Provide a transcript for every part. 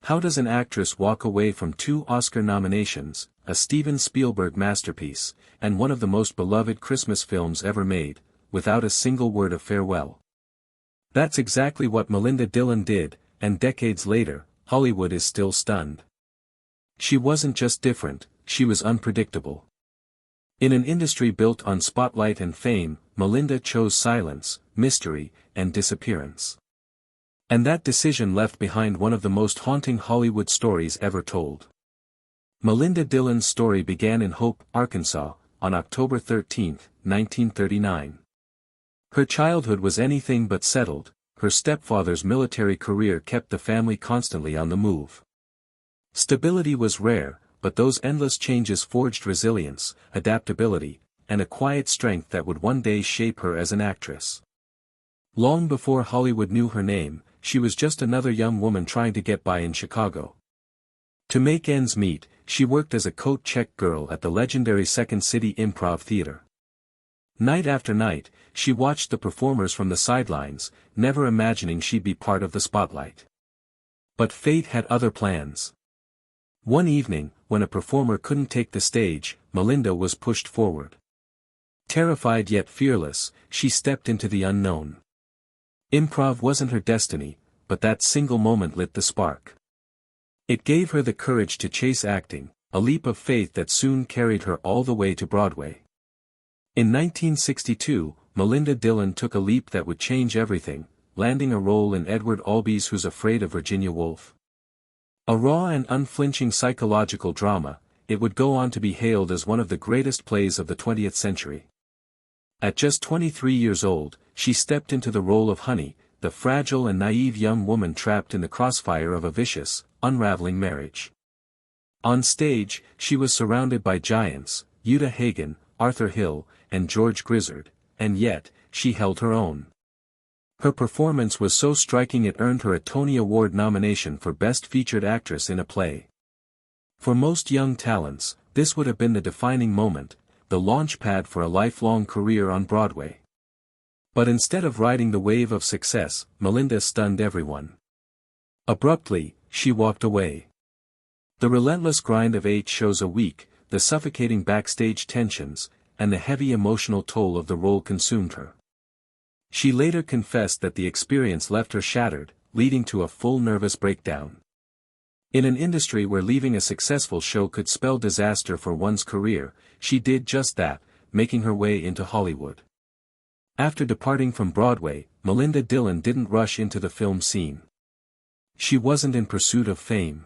How does an actress walk away from 2 Oscar nominations, a Steven Spielberg masterpiece, and one of the most beloved Christmas films ever made, without a single word of farewell? That's exactly what Melinda Dillon did, and decades later, Hollywood is still stunned. She wasn't just different, she was unpredictable. In an industry built on spotlight and fame, Melinda chose silence, mystery, and disappearance. And that decision left behind one of the most haunting Hollywood stories ever told. Melinda Dillon's story began in Hope, Arkansas, on October 13, 1939. Her childhood was anything but settled. Her stepfather's military career kept the family constantly on the move. Stability was rare, but those endless changes forged resilience, adaptability, and a quiet strength that would one day shape her as an actress. Long before Hollywood knew her name, she was just another young woman trying to get by in Chicago. To make ends meet, she worked as a coat check girl at the legendary Second City Improv Theater. Night after night, she watched the performers from the sidelines, never imagining she'd be part of the spotlight. But fate had other plans. One evening, when a performer couldn't take the stage, Melinda was pushed forward. Terrified yet fearless, she stepped into the unknown. Improv wasn't her destiny, but that single moment lit the spark. It gave her the courage to chase acting, a leap of faith that soon carried her all the way to Broadway. In 1962, Melinda Dillon took a leap that would change everything, landing a role in Edward Albee's Who's Afraid of Virginia Woolf. A raw and unflinching psychological drama, it would go on to be hailed as one of the greatest plays of the 20th century. At just 23 years old, she stepped into the role of Honey, the fragile and naive young woman trapped in the crossfire of a vicious, unraveling marriage. On stage, she was surrounded by giants, Uta Hagen, Arthur Hill, and George Grizzard, and yet, she held her own. Her performance was so striking it earned her a Tony Award nomination for Best Featured Actress in a Play. For most young talents, this would have been the defining moment, the launchpad for a lifelong career on Broadway. But instead of riding the wave of success, Melinda stunned everyone. Abruptly, she walked away. The relentless grind of 8 shows a week, the suffocating backstage tensions, and the heavy emotional toll of the role consumed her. She later confessed that the experience left her shattered, leading to a full nervous breakdown. In an industry where leaving a successful show could spell disaster for one's career, she did just that, making her way into Hollywood. After departing from Broadway, Melinda Dillon didn't rush into the film scene. She wasn't in pursuit of fame.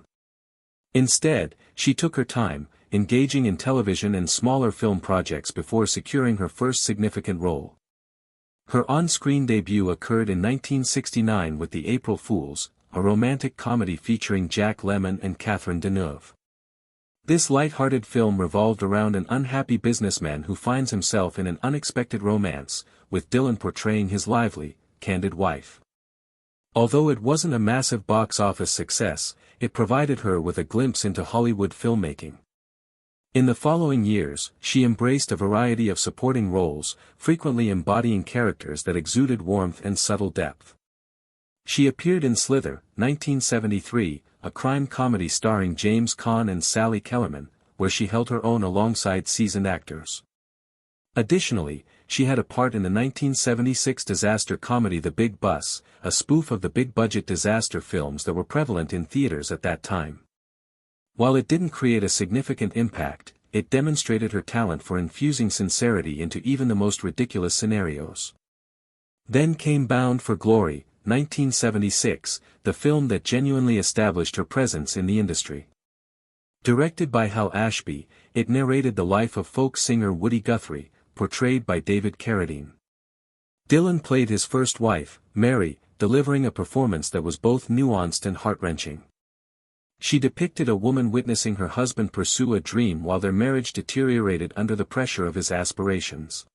Instead, she took her time, engaging in television and smaller film projects before securing her first significant role. Her on-screen debut occurred in 1969 with The April Fools, a romantic comedy featuring Jack Lemmon and Catherine Deneuve. This light-hearted film revolved around an unhappy businessman who finds himself in an unexpected romance, with Dillon portraying his lively, candid wife. Although it wasn't a massive box office success, it provided her with a glimpse into Hollywood filmmaking. In the following years, she embraced a variety of supporting roles, frequently embodying characters that exuded warmth and subtle depth. She appeared in Slither, 1973, a crime comedy starring James Caan and Sally Kellerman, where she held her own alongside seasoned actors. Additionally, she had a part in the 1976 disaster comedy The Big Bus, a spoof of the big-budget disaster films that were prevalent in theaters at that time. While it didn't create a significant impact, it demonstrated her talent for infusing sincerity into even the most ridiculous scenarios. Then came Bound for Glory, 1976, the film that genuinely established her presence in the industry. Directed by Hal Ashby, it narrated the life of folk singer Woody Guthrie, portrayed by David Carradine. Dillon played his first wife, Mary, delivering a performance that was both nuanced and heart-wrenching. She depicted a woman witnessing her husband pursue a dream while their marriage deteriorated under the pressure of his aspirations.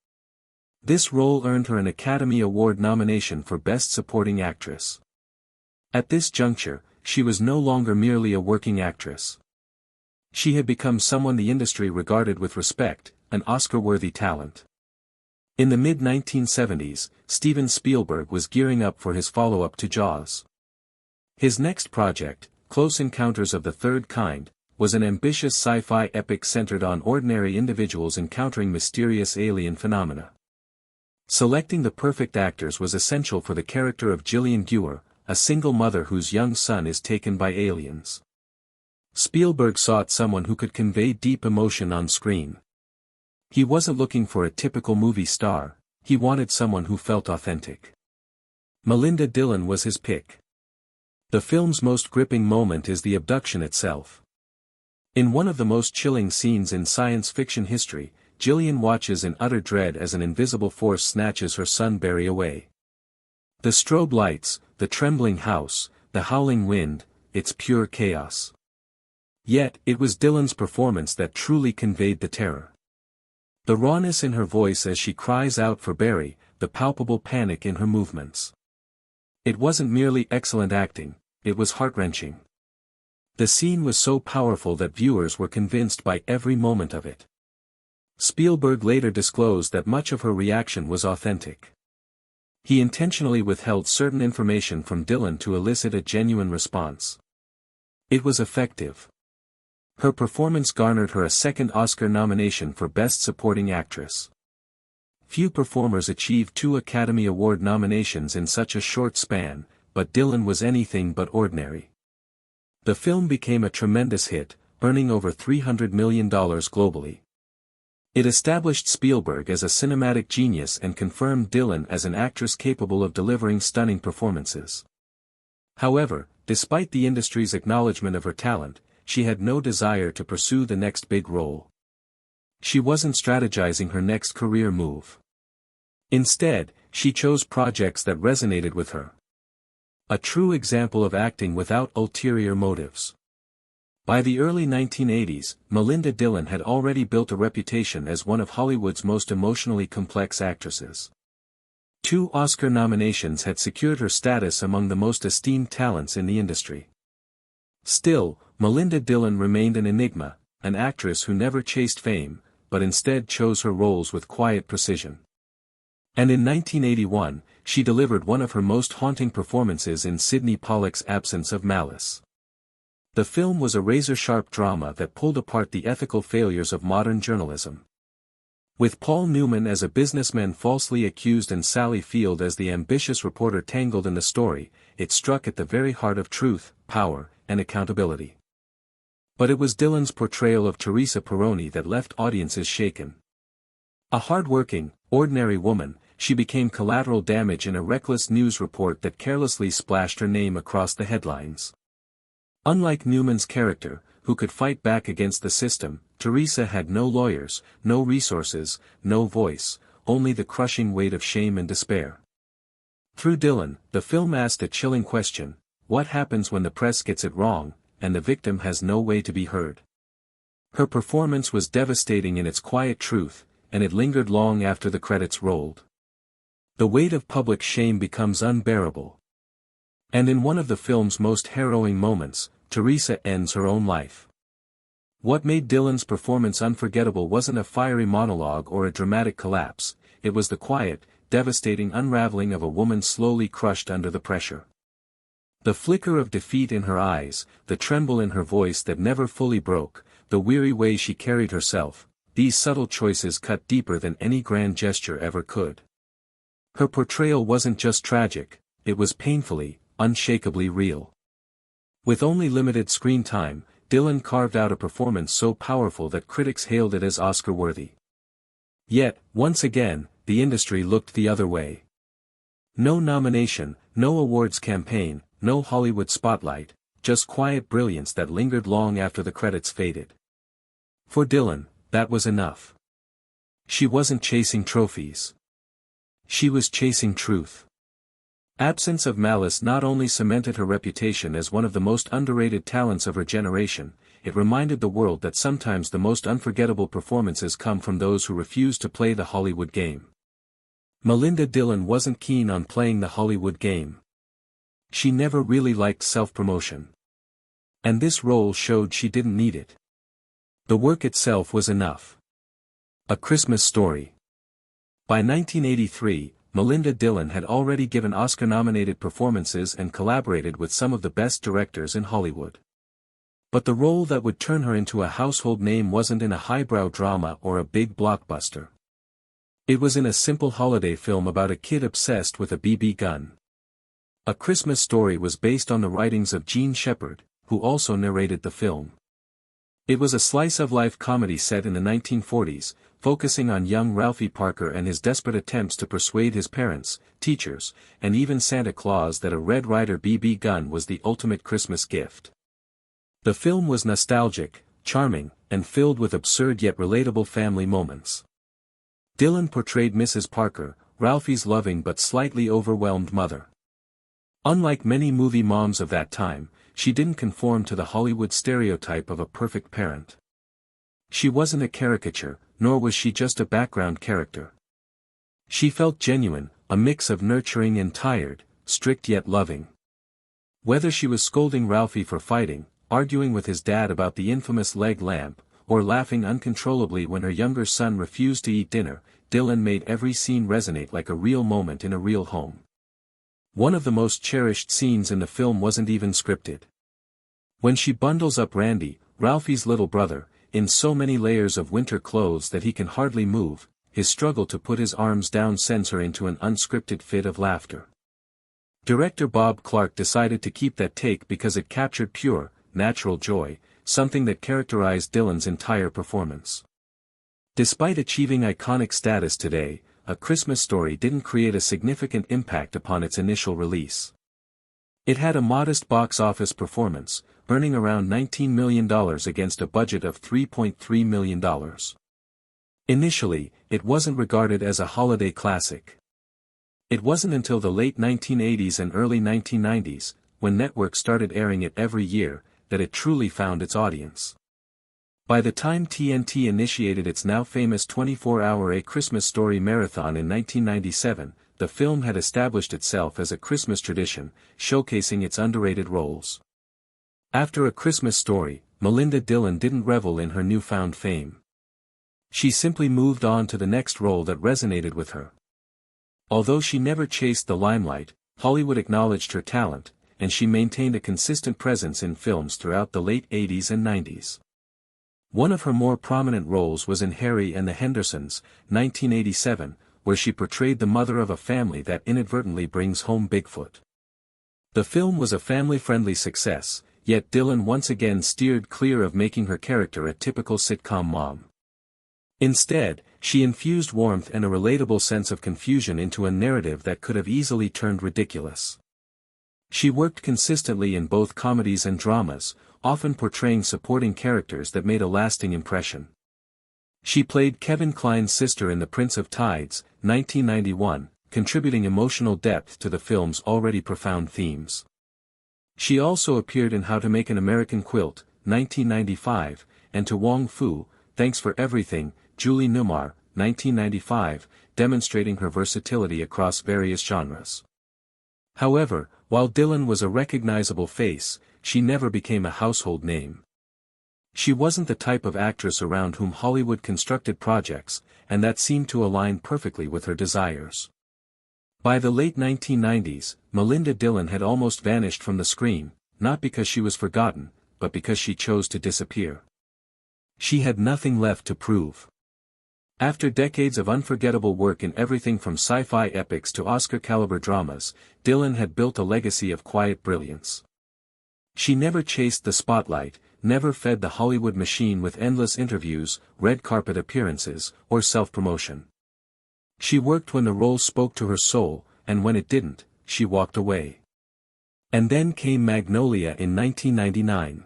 This role earned her an Academy Award nomination for Best Supporting Actress. At this juncture, she was no longer merely a working actress. She had become someone the industry regarded with respect, an Oscar-worthy talent. In the mid-1970s, Steven Spielberg was gearing up for his follow-up to Jaws. His next project, Close Encounters of the Third Kind, was an ambitious sci-fi epic centered on ordinary individuals encountering mysterious alien phenomena. Selecting the perfect actors was essential for the character of Gillian Dewar, a single mother whose young son is taken by aliens. Spielberg sought someone who could convey deep emotion on screen. He wasn't looking for a typical movie star, he wanted someone who felt authentic. Melinda Dillon was his pick. The film's most gripping moment is the abduction itself. In one of the most chilling scenes in science fiction history, Gillian watches in utter dread as an invisible force snatches her son Barry away. The strobe lights, the trembling house, the howling wind, it's pure chaos. Yet, it was Dillon's performance that truly conveyed the terror. The rawness in her voice as she cries out for Barry, the palpable panic in her movements. It wasn't merely excellent acting, it was heart-wrenching. The scene was so powerful that viewers were convinced by every moment of it. Spielberg later disclosed that much of her reaction was authentic. He intentionally withheld certain information from Dillon to elicit a genuine response. It was effective. Her performance garnered her a second Oscar nomination for Best Supporting Actress. Few performers achieved 2 Academy Award nominations in such a short span, but Dillon was anything but ordinary. The film became a tremendous hit, earning over $300 million globally. It established Spielberg as a cinematic genius and confirmed Dillon as an actress capable of delivering stunning performances. However, despite the industry's acknowledgement of her talent, she had no desire to pursue the next big role. She wasn't strategizing her next career move. Instead, she chose projects that resonated with her. A true example of acting without ulterior motives. By the early 1980s, Melinda Dillon had already built a reputation as one of Hollywood's most emotionally complex actresses. 2 Oscar nominations had secured her status among the most esteemed talents in the industry. Still, Melinda Dillon remained an enigma, an actress who never chased fame, but instead chose her roles with quiet precision. And in 1981, she delivered one of her most haunting performances in Sidney Pollack's Absence of Malice. The film was a razor-sharp drama that pulled apart the ethical failures of modern journalism. With Paul Newman as a businessman falsely accused and Sally Field as the ambitious reporter tangled in the story, it struck at the very heart of truth, power, and accountability. But it was Dillon's portrayal of Teresa Peroni that left audiences shaken. A hard-working, ordinary woman, she became collateral damage in a reckless news report that carelessly splashed her name across the headlines. Unlike Newman's character, who could fight back against the system, Teresa had no lawyers, no resources, no voice, only the crushing weight of shame and despair. Through Dillon, the film asked a chilling question: what happens when the press gets it wrong, and the victim has no way to be heard? Her performance was devastating in its quiet truth, and it lingered long after the credits rolled. The weight of public shame becomes unbearable. And in one of the film's most harrowing moments, Teresa ends her own life. What made Dillon's performance unforgettable wasn't a fiery monologue or a dramatic collapse, it was the quiet, devastating unraveling of a woman slowly crushed under the pressure. The flicker of defeat in her eyes, the tremble in her voice that never fully broke, the weary way she carried herself, these subtle choices cut deeper than any grand gesture ever could. Her portrayal wasn't just tragic, it was painfully, unshakably real. With only limited screen time, Dillon carved out a performance so powerful that critics hailed it as Oscar-worthy. Yet, once again, the industry looked the other way. No nomination, no awards campaign, no Hollywood spotlight, just quiet brilliance that lingered long after the credits faded. For Dillon, that was enough. She wasn't chasing trophies. She was chasing truth. Absence of Malice not only cemented her reputation as one of the most underrated talents of her generation, it reminded the world that sometimes the most unforgettable performances come from those who refuse to play the Hollywood game. Melinda Dillon wasn't keen on playing the Hollywood game. She never really liked self-promotion. And this role showed she didn't need it. The work itself was enough. A Christmas Story. By 1983, Melinda Dillon had already given Oscar-nominated performances and collaborated with some of the best directors in Hollywood. But the role that would turn her into a household name wasn't in a highbrow drama or a big blockbuster. It was in a simple holiday film about a kid obsessed with a BB gun. A Christmas Story was based on the writings of Gene Shepard, who also narrated the film. It was a slice-of-life comedy set in the 1940s, focusing on young Ralphie Parker and his desperate attempts to persuade his parents, teachers, and even Santa Claus that a Red Ryder BB gun was the ultimate Christmas gift. The film was nostalgic, charming, and filled with absurd yet relatable family moments. Dillon portrayed Mrs. Parker, Ralphie's loving but slightly overwhelmed mother. Unlike many movie moms of that time, she didn't conform to the Hollywood stereotype of a perfect parent. She wasn't a caricature, nor was she just a background character. She felt genuine, a mix of nurturing and tired, strict yet loving. Whether she was scolding Ralphie for fighting, arguing with his dad about the infamous leg lamp, or laughing uncontrollably when her younger son refused to eat dinner, Dillon made every scene resonate like a real moment in a real home. One of the most cherished scenes in the film wasn't even scripted. When she bundles up Randy, Ralphie's little brother, in so many layers of winter clothes that he can hardly move, his struggle to put his arms down sends her into an unscripted fit of laughter. Director Bob Clark decided to keep that take because it captured pure, natural joy, something that characterized Dillon's entire performance. Despite achieving iconic status today, A Christmas Story didn't create a significant impact upon its initial release. It had a modest box office performance, earning around $19 million against a budget of $3.3 million. Initially, it wasn't regarded as a holiday classic. It wasn't until the late 1980s and early 1990s, when networks started airing it every year, that it truly found its audience. By the time TNT initiated its now famous 24-hour A Christmas Story marathon in 1997, the film had established itself as a Christmas tradition, showcasing its underrated roles. After A Christmas Story, Melinda Dillon didn't revel in her newfound fame. She simply moved on to the next role that resonated with her. Although she never chased the limelight, Hollywood acknowledged her talent, and she maintained a consistent presence in films throughout the late 80s and 90s. One of her more prominent roles was in Harry and the Hendersons, 1987, where she portrayed the mother of a family that inadvertently brings home Bigfoot. The film was a family-friendly success, yet Dillon once again steered clear of making her character a typical sitcom mom. Instead, she infused warmth and a relatable sense of confusion into a narrative that could have easily turned ridiculous. She worked consistently in both comedies and dramas, often portraying supporting characters that made a lasting impression. She played Kevin Kline's sister in The Prince of Tides, 1991, contributing emotional depth to the film's already profound themes. She also appeared in How to Make an American Quilt, 1995, and To Wong Fu, Thanks for Everything, Julie Newmar, 1995, demonstrating her versatility across various genres. However, while Dillon was a recognizable face, she never became a household name. She wasn't the type of actress around whom Hollywood constructed projects, and that seemed to align perfectly with her desires. By the late 1990s, Melinda Dillon had almost vanished from the screen, not because she was forgotten, but because she chose to disappear. She had nothing left to prove. After decades of unforgettable work in everything from sci-fi epics to Oscar-caliber dramas, Dillon had built a legacy of quiet brilliance. She never chased the spotlight, never fed the Hollywood machine with endless interviews, red carpet appearances, or self-promotion. She worked when the role spoke to her soul, and when it didn't, she walked away. And then came Magnolia in 1999.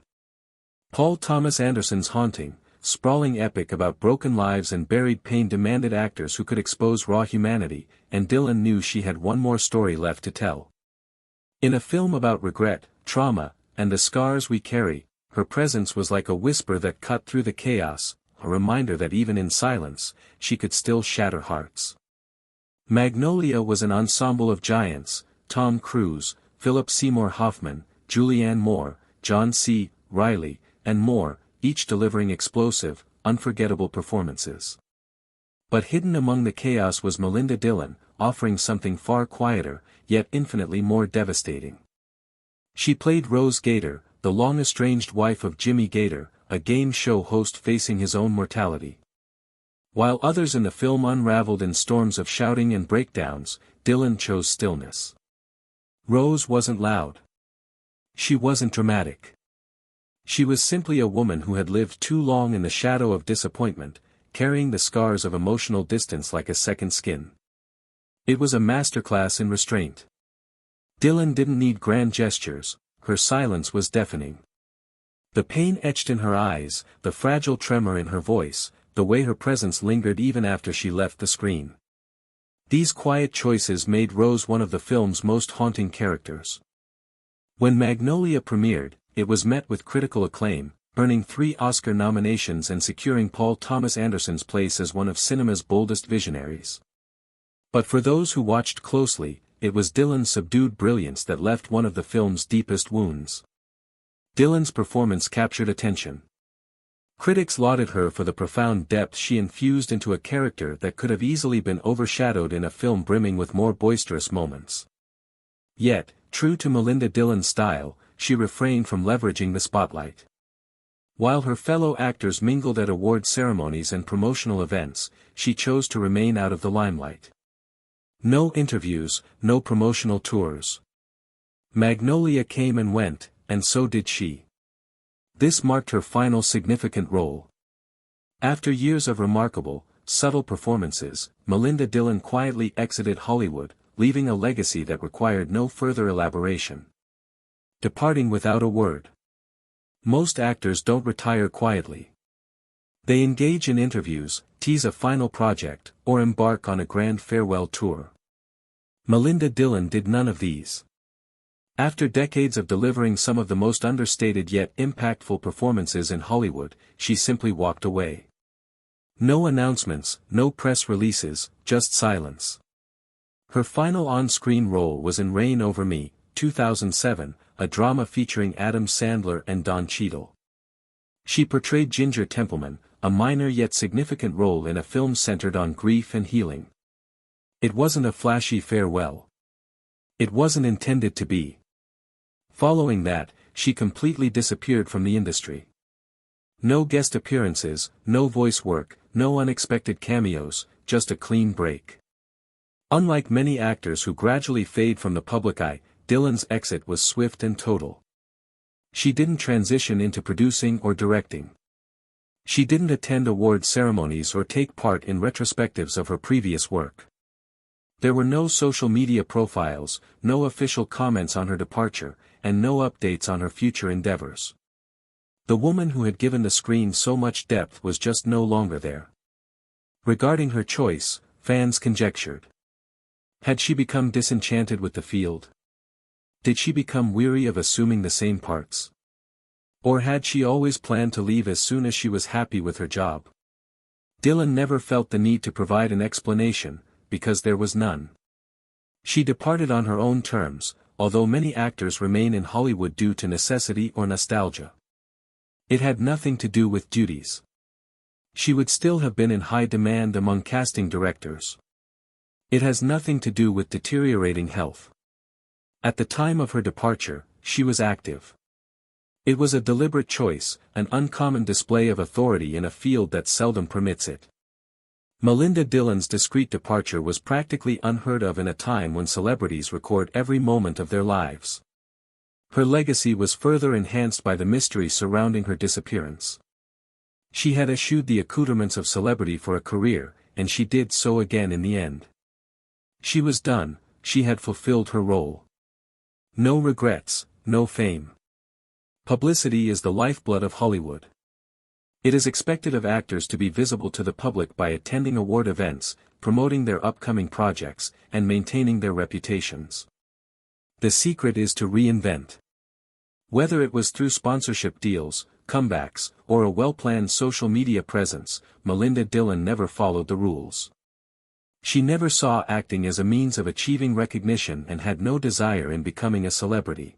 Paul Thomas Anderson's haunting, sprawling epic about broken lives and buried pain demanded actors who could expose raw humanity, and Dillon knew she had one more story left to tell. In a film about regret, trauma, and the scars we carry, her presence was like a whisper that cut through the chaos, a reminder that even in silence, she could still shatter hearts. Magnolia was an ensemble of giants: Tom Cruise, Philip Seymour Hoffman, Julianne Moore, John C. Reilly, and more, each delivering explosive, unforgettable performances. But hidden among the chaos was Melinda Dillon, offering something far quieter, yet infinitely more devastating. She played Rose Gator, the long-estranged wife of Jimmy Gator, a game show host facing his own mortality. While others in the film unraveled in storms of shouting and breakdowns, Dillon chose stillness. Rose wasn't loud. She wasn't dramatic. She was simply a woman who had lived too long in the shadow of disappointment, carrying the scars of emotional distance like a second skin. It was a masterclass in restraint. Dillon didn't need grand gestures, her silence was deafening. The pain etched in her eyes, the fragile tremor in her voice, the way her presence lingered even after she left the screen. These quiet choices made Rose one of the film's most haunting characters. When Magnolia premiered, it was met with critical acclaim, earning 3 Oscar nominations and securing Paul Thomas Anderson's place as one of cinema's boldest visionaries. But for those who watched closely, it was Dillon's subdued brilliance that left one of the film's deepest wounds. Dillon's performance captured attention. Critics lauded her for the profound depth she infused into a character that could have easily been overshadowed in a film brimming with more boisterous moments. Yet, true to Melinda Dillon's style, she refrained from leveraging the spotlight. While her fellow actors mingled at award ceremonies and promotional events, she chose to remain out of the limelight. No interviews, no promotional tours. Magnolia came and went, and so did she. This marked her final significant role. After years of remarkable, subtle performances, Melinda Dillon quietly exited Hollywood, leaving a legacy that required no further elaboration. Departing without a word. Most actors don't retire quietly. They engage in interviews, tease a final project, or embark on a grand farewell tour. Melinda Dillon did none of these. After decades of delivering some of the most understated yet impactful performances in Hollywood, she simply walked away. No announcements, no press releases, just silence. Her final on-screen role was in Reign Over Me, 2007, a drama featuring Adam Sandler and Don Cheadle. She portrayed Ginger Templeman, a minor yet significant role in a film centered on grief and healing. It wasn't a flashy farewell. It wasn't intended to be. Following that, she completely disappeared from the industry. No guest appearances, no voice work, no unexpected cameos, just a clean break. Unlike many actors who gradually fade from the public eye, Dillon's exit was swift and total. She didn't transition into producing or directing. She didn't attend award ceremonies or take part in retrospectives of her previous work. There were no social media profiles, no official comments on her departure, and no updates on her future endeavors. The woman who had given the screen so much depth was just no longer there. Regarding her choice, fans conjectured. Had she become disenchanted with the field? Did she become weary of assuming the same parts? Or had she always planned to leave as soon as she was happy with her job? Dillon never felt the need to provide an explanation, because there was none. She departed on her own terms, although many actors remain in Hollywood due to necessity or nostalgia. It had nothing to do with duties. She would still have been in high demand among casting directors. It has nothing to do with deteriorating health. At the time of her departure, she was active. It was a deliberate choice, an uncommon display of authority in a field that seldom permits it. Melinda Dillon's discreet departure was practically unheard of in a time when celebrities record every moment of their lives. Her legacy was further enhanced by the mystery surrounding her disappearance. She had eschewed the accoutrements of celebrity for a career, and she did so again in the end. She was done, she had fulfilled her role. No regrets, no fame. Publicity is the lifeblood of Hollywood. It is expected of actors to be visible to the public by attending award events, promoting their upcoming projects, and maintaining their reputations. The secret is to reinvent. Whether it was through sponsorship deals, comebacks, or a well-planned social media presence, Melinda Dillon never followed the rules. She never saw acting as a means of achieving recognition and had no desire in becoming a celebrity.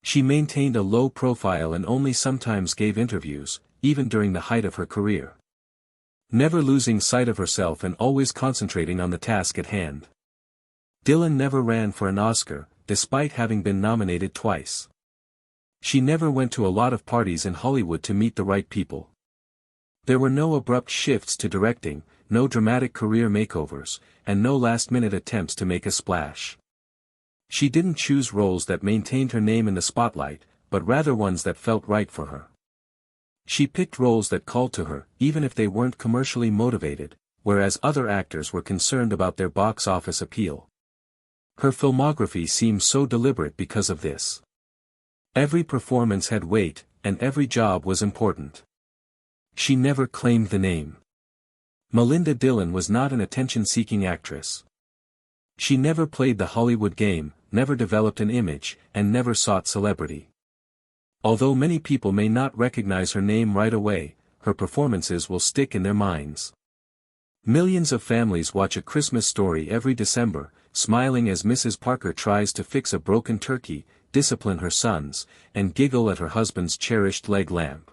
She maintained a low profile and only sometimes gave interviews, even during the height of her career. never losing sight of herself and always concentrating on the task at hand. Dillon never ran for an Oscar, despite having been nominated twice. She never went to a lot of parties in Hollywood to meet the right people. There were no abrupt shifts to directing, no dramatic career makeovers, and no last-minute attempts to make a splash. She didn't choose roles that maintained her name in the spotlight, but rather ones that felt right for her. She picked roles that called to her, even if they weren't commercially motivated, whereas other actors were concerned about their box office appeal. Her filmography seems so deliberate because of this. Every performance had weight, and every job was important. She never claimed the name. Melinda Dillon was not an attention-seeking actress. She never played the Hollywood game, never developed an image, and never sought celebrity. Although many people may not recognize her name right away, her performances will stick in their minds. Millions of families watch A Christmas Story every December, smiling as Mrs. Parker tries to fix a broken turkey, discipline her sons, and giggle at her husband's cherished leg lamp.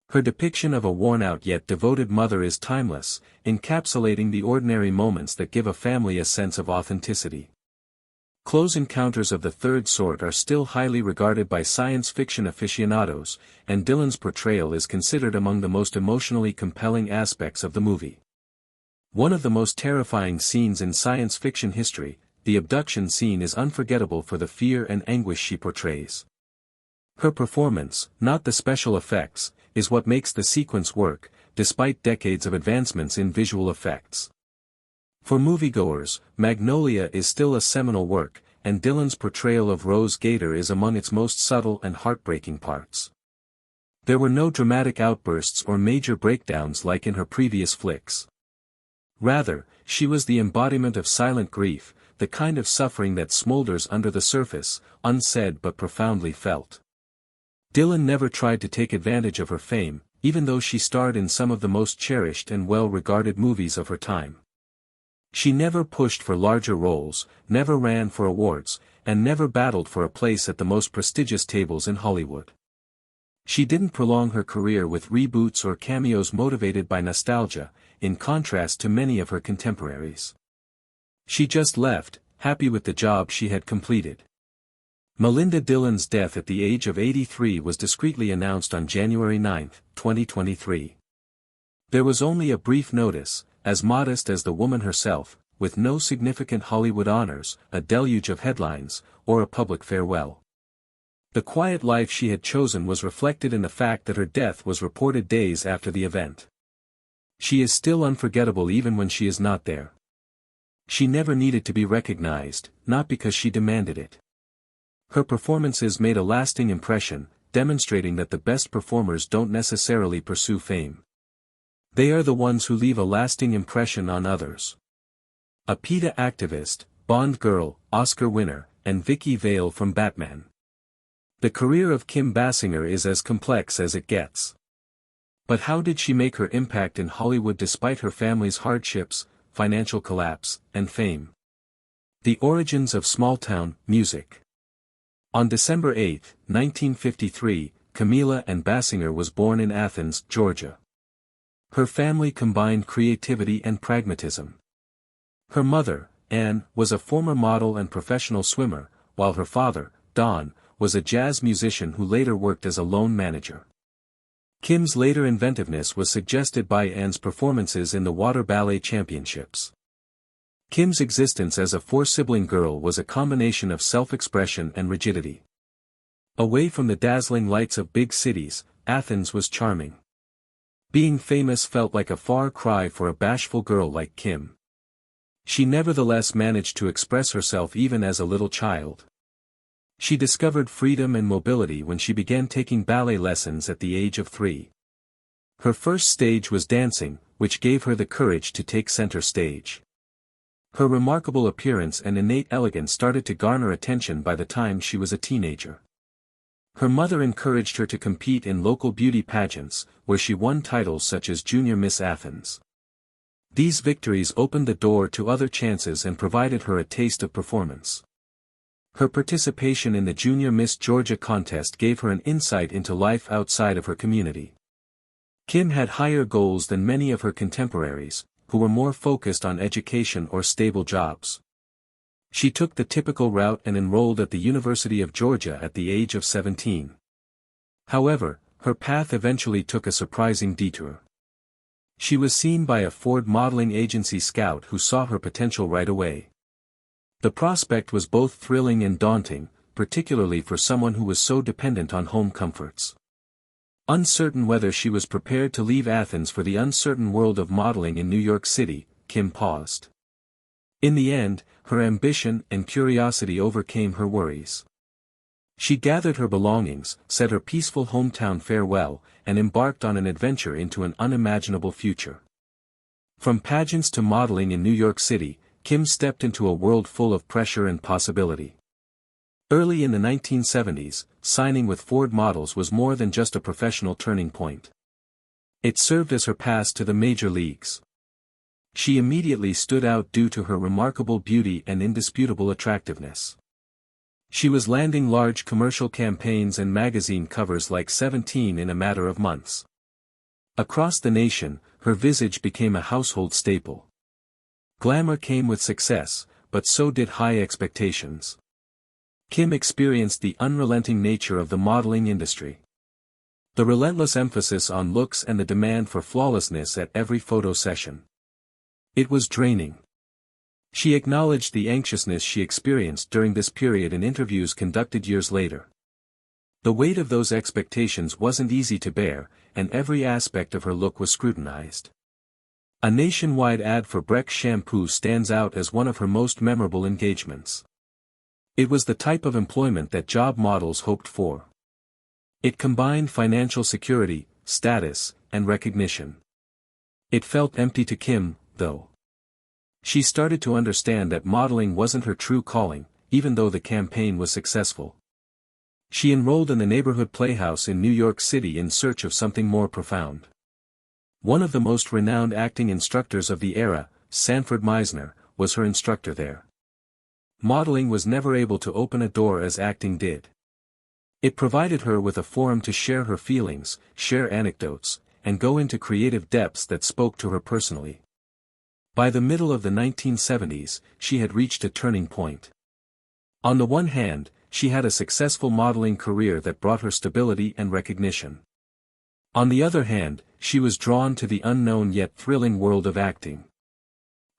Her depiction of a worn-out yet devoted mother is timeless, encapsulating the ordinary moments that give a family a sense of authenticity. Close Encounters of the Third Sort are still highly regarded by science fiction aficionados, and Dillon's portrayal is considered among the most emotionally compelling aspects of the movie. One of the most terrifying scenes in science fiction history, the abduction scene, is unforgettable for the fear and anguish she portrays. Her performance, not the special effects, is what makes the sequence work, despite decades of advancements in visual effects. For moviegoers, Magnolia is still a seminal work, and Dillon's portrayal of Rose Gator is among its most subtle and heartbreaking parts. There were no dramatic outbursts or major breakdowns like in her previous flicks. Rather, she was the embodiment of silent grief, the kind of suffering that smolders under the surface, unsaid but profoundly felt. Dillon never tried to take advantage of her fame, even though she starred in some of the most cherished and well-regarded movies of her time. She never pushed for larger roles, never ran for awards, and never battled for a place at the most prestigious tables in Hollywood. She didn't prolong her career with reboots or cameos motivated by nostalgia, in contrast to many of her contemporaries. She just left, happy with the job she had completed. Melinda Dillon's death at the age of 83 was discreetly announced on January 9, 2023. There was only a brief notice, as modest as the woman herself, with no significant Hollywood honors, a deluge of headlines, or a public farewell. The quiet life she had chosen was reflected in the fact that her death was reported days after the event. She is still unforgettable even when she is not there. She never needed to be recognized, not because she demanded it. Her performances made a lasting impression, demonstrating that the best performers don't necessarily pursue fame. They are the ones who leave a lasting impression on others. A PETA activist, Bond girl, Oscar winner, and Vicky Vale from Batman. The career of Kim Basinger is as complex as it gets. But how did she make her impact in Hollywood despite her family's hardships, financial collapse, and fame? The origins of small-town music. On December 8, 1953, Camila Ann Basinger was born in Athens, Georgia. Her family combined creativity and pragmatism. Her mother, Anne, was a former model and professional swimmer, while her father, Don, was a jazz musician who later worked as a loan manager. Kim's later inventiveness was suggested by Anne's performances in the Water Ballet Championships. Kim's existence as a four-sibling girl was a combination of self-expression and rigidity. Away from the dazzling lights of big cities, Athens was charming. Being famous felt like a far cry for a bashful girl like Kim. She nevertheless managed to express herself even as a little child. She discovered freedom and mobility when she began taking ballet lessons at the age of 3. Her first stage was dancing, which gave her the courage to take center stage. Her remarkable appearance and innate elegance started to garner attention by the time she was a teenager. Her mother encouraged her to compete in local beauty pageants, where she won titles such as Junior Miss Athens. These victories opened the door to other chances and provided her a taste of performance. Her participation in the Junior Miss Georgia contest gave her an insight into life outside of her community. Kim had higher goals than many of her contemporaries, who were more focused on education or stable jobs. She took the typical route and enrolled at the University of Georgia at the age of 17. However, her path eventually took a surprising detour. She was seen by a Ford modeling agency scout who saw her potential right away. The prospect was both thrilling and daunting, particularly for someone who was so dependent on home comforts. Uncertain whether she was prepared to leave Athens for the uncertain world of modeling in New York City, Kim paused. In the end, her ambition and curiosity overcame her worries. She gathered her belongings, said her peaceful hometown farewell, and embarked on an adventure into an unimaginable future. From pageants to modeling in New York City, Kim stepped into a world full of pressure and possibility. Early in the 1970s, signing with Ford Models was more than just a professional turning point. It served as her pass to the major leagues. She immediately stood out due to her remarkable beauty and indisputable attractiveness. She was landing large commercial campaigns and magazine covers like 17 in a matter of months. Across the nation, her visage became a household staple. Glamour came with success, but so did high expectations. Kim experienced the unrelenting nature of the modeling industry. The relentless emphasis on looks and the demand for flawlessness at every photo session. It was draining. She acknowledged the anxiousness she experienced during this period in interviews conducted years later. The weight of those expectations wasn't easy to bear, and every aspect of her look was scrutinized. A nationwide ad for Breck shampoo stands out as one of her most memorable engagements. It was the type of employment that job models hoped for. It combined financial security, status, and recognition. It felt empty to Kim, though. She started to understand that modeling wasn't her true calling, even though the campaign was successful. She enrolled in the neighborhood playhouse in New York City in search of something more profound. One of the most renowned acting instructors of the era, Sanford Meisner, was her instructor there. Modeling was never able to open a door as acting did. It provided her with a forum to share her feelings, share anecdotes, and go into creative depths that spoke to her personally. By the middle of the 1970s, she had reached a turning point. On the one hand, she had a successful modeling career that brought her stability and recognition. On the other hand, she was drawn to the unknown yet thrilling world of acting.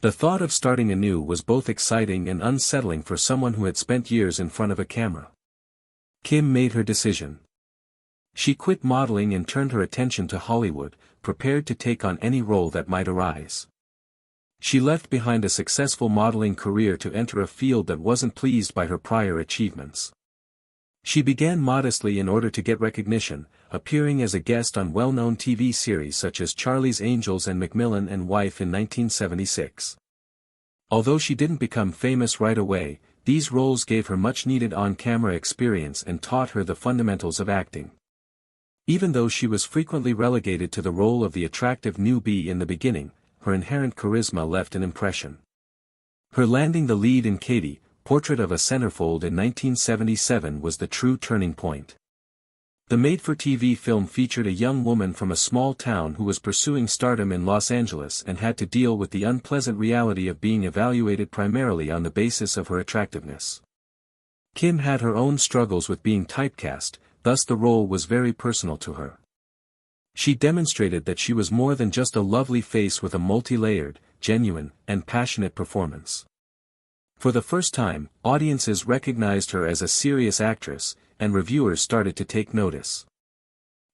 The thought of starting anew was both exciting and unsettling for someone who had spent years in front of a camera. Kim made her decision. She quit modeling and turned her attention to Hollywood, prepared to take on any role that might arise. She left behind a successful modeling career to enter a field that wasn't pleased by her prior achievements. She began modestly in order to get recognition, appearing as a guest on well-known TV series such as Charlie's Angels and Macmillan and Wife in 1976. Although she didn't become famous right away, these roles gave her much-needed on-camera experience and taught her the fundamentals of acting. Even though she was frequently relegated to the role of the attractive newbie in the beginning, her inherent charisma left an impression. Her landing the lead in Katie, Portrait of a Centerfold in 1977 was the true turning point. The made-for-TV film featured a young woman from a small town who was pursuing stardom in Los Angeles and had to deal with the unpleasant reality of being evaluated primarily on the basis of her attractiveness. Kim had her own struggles with being typecast, thus the role was very personal to her. She demonstrated that she was more than just a lovely face with a multi-layered, genuine, and passionate performance. For the first time, audiences recognized her as a serious actress, and reviewers started to take notice.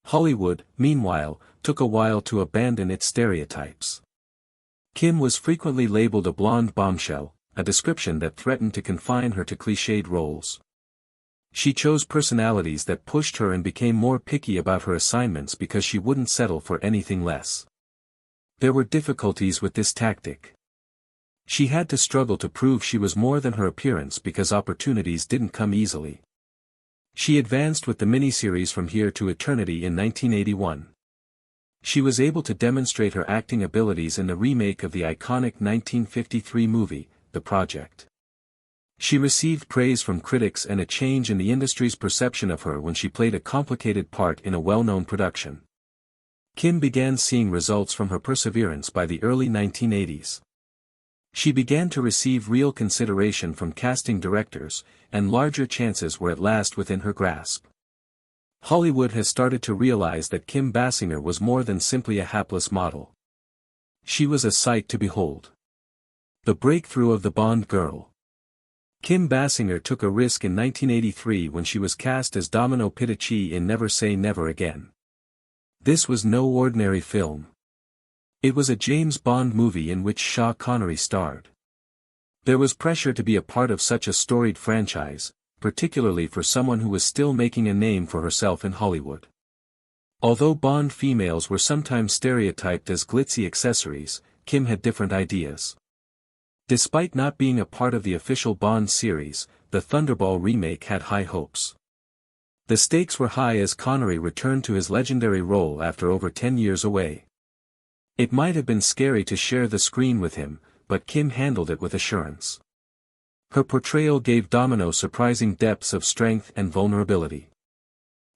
Hollywood, meanwhile, took a while to abandon its stereotypes. Kim was frequently labeled a blonde bombshell, a description that threatened to confine her to cliched roles. She chose personalities that pushed her and became more picky about her assignments because she wouldn't settle for anything less. There were difficulties with this tactic. She had to struggle to prove she was more than her appearance because opportunities didn't come easily. She advanced with the miniseries From Here to Eternity in 1981. She was able to demonstrate her acting abilities in the remake of the iconic 1953 movie, The Project. She received praise from critics and a change in the industry's perception of her when she played a complicated part in a well-known production. Kim began seeing results from her perseverance by the early 1980s. She began to receive real consideration from casting directors, and larger chances were at last within her grasp. Hollywood has started to realize that Kim Basinger was more than simply a hapless model. She was a sight to behold. The breakthrough of the Bond girl. Kim Basinger took a risk in 1983 when she was cast as Domino Pittachi in Never Say Never Again. This was no ordinary film. It was a James Bond movie in which Sean Connery starred. There was pressure to be a part of such a storied franchise, particularly for someone who was still making a name for herself in Hollywood. Although Bond females were sometimes stereotyped as glitzy accessories, Kim had different ideas. Despite not being a part of the official Bond series, the Thunderball remake had high hopes. The stakes were high as Connery returned to his legendary role after over 10 years away. It might have been scary to share the screen with him, but Kim handled it with assurance. Her portrayal gave Domino surprising depths of strength and vulnerability.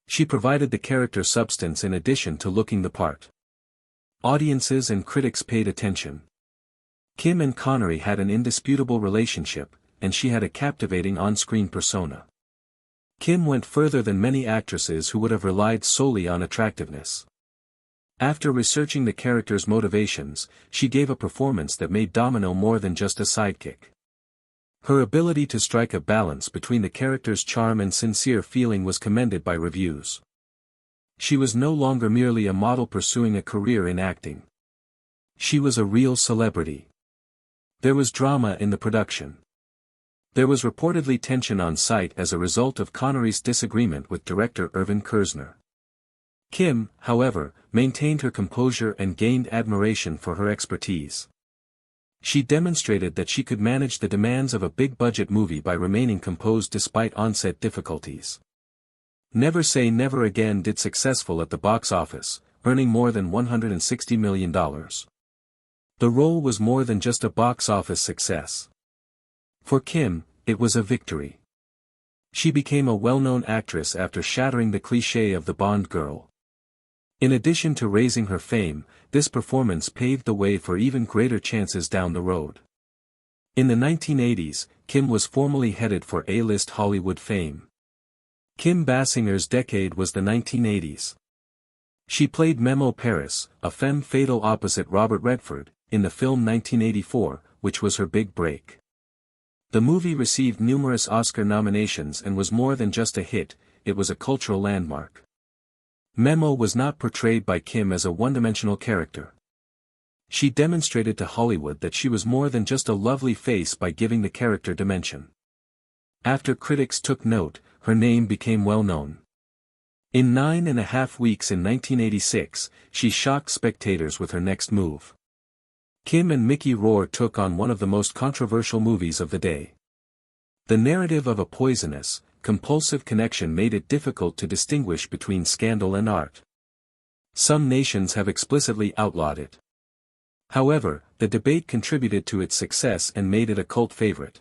She provided the character substance in addition to looking the part. Audiences and critics paid attention. Kim and Connery had an indisputable relationship, and she had a captivating on-screen persona. Kim went further than many actresses who would have relied solely on attractiveness. After researching the character's motivations, she gave a performance that made Domino more than just a sidekick. Her ability to strike a balance between the character's charm and sincere feeling was commended by reviews. She was no longer merely a model pursuing a career in acting. She was a real celebrity. There was drama in the production. There was reportedly tension on site as a result of Connery's disagreement with director Irvin Kershner. Kim, however, maintained her composure and gained admiration for her expertise. She demonstrated that she could manage the demands of a big-budget movie by remaining composed despite on-set difficulties. Never Say Never Again did successful at the box office, earning more than $160 million. The role was more than just a box office success. For Kim, it was a victory. She became a well-known actress after shattering the cliché of the Bond girl. In addition to raising her fame, this performance paved the way for even greater chances down the road. In the 1980s, Kim was formally headed for A-list Hollywood fame. Kim Basinger's decade was the 1980s. She played Memo Paris, a femme fatale opposite Robert Redford, in the film 1984, which was her big break. The movie received numerous Oscar nominations and was more than just a hit, it was a cultural landmark. Memo was not portrayed by Kim as a one-dimensional character. She demonstrated to Hollywood that she was more than just a lovely face by giving the character dimension. After critics took note, her name became well known. In 9.5 weeks in 1986, she shocked spectators with her next move. Kim and Mickey Rourke took on one of the most controversial movies of the day. The narrative of a poisonous, compulsive connection made it difficult to distinguish between scandal and art. Some nations have explicitly outlawed it. However, the debate contributed to its success and made it a cult favorite.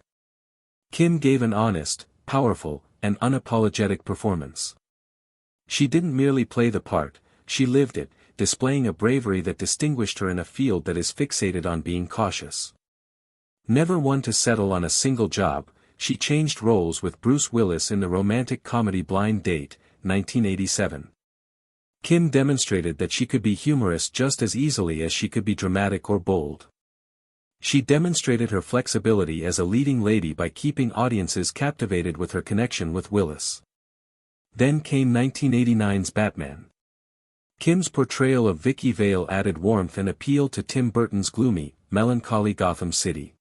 Kim gave an honest, powerful, and unapologetic performance. She didn't merely play the part, she lived it, displaying a bravery that distinguished her in a field that is fixated on being cautious. Never one to settle on a single job, she changed roles with Bruce Willis in the romantic comedy Blind Date, 1987. Kim demonstrated that she could be humorous just as easily as she could be dramatic or bold. She demonstrated her flexibility as a leading lady by keeping audiences captivated with her connection with Willis. Then came 1989's Batman. Kim's portrayal of Vicky Vale added warmth and appeal to Tim Burton's gloomy, melancholy Gotham City.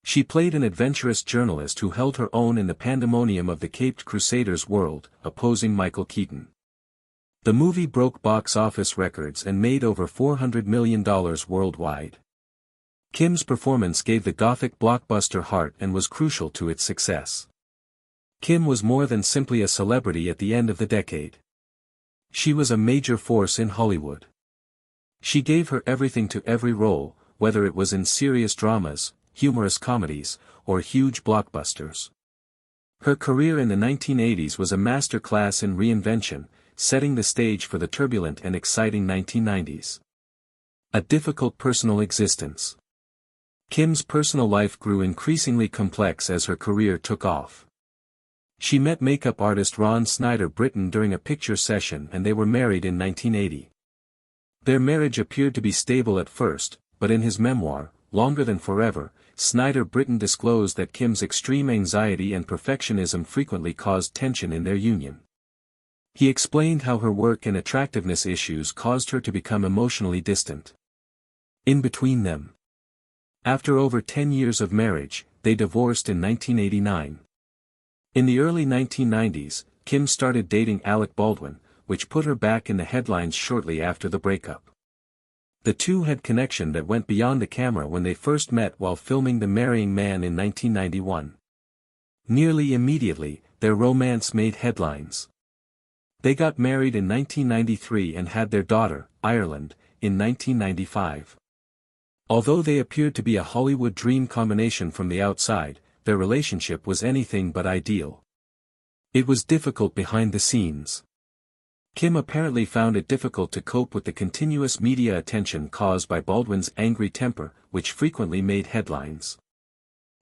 She played an adventurous journalist who held her own in the pandemonium of the Caped Crusaders world, opposing Michael Keaton. The movie broke box office records and made over $400 million worldwide. Kim's performance gave the Gothic blockbuster heart and was crucial to its success. Kim was more than simply a celebrity at the end of the decade. She was a major force in Hollywood. She gave her everything to every role, whether it was in serious dramas, humorous comedies, or huge blockbusters. Her career in the 1980s was a masterclass in reinvention, setting the stage for the turbulent and exciting 1990s. A difficult personal existence. Kim's personal life grew increasingly complex as her career took off. She met makeup artist Ron Snyder Britton during a picture session and they were married in 1980. Their marriage appeared to be stable at first, but in his memoir, Longer Than Forever, Snyder Britton disclosed that Kim's extreme anxiety and perfectionism frequently caused tension in their union. He explained how her work and attractiveness issues caused her to become emotionally distant. In between them. After over 10 years of marriage, they divorced in 1989. In the early 1990s, Kim started dating Alec Baldwin, which put her back in the headlines shortly after the breakup. The two had connection that went beyond the camera when they first met while filming The Marrying Man in 1991. Nearly immediately, their romance made headlines. They got married in 1993 and had their daughter, Ireland, in 1995. Although they appeared to be a Hollywood dream combination from the outside, their relationship was anything but ideal. It was difficult behind the scenes. Kim apparently found it difficult to cope with the continuous media attention caused by Baldwin's angry temper, which frequently made headlines.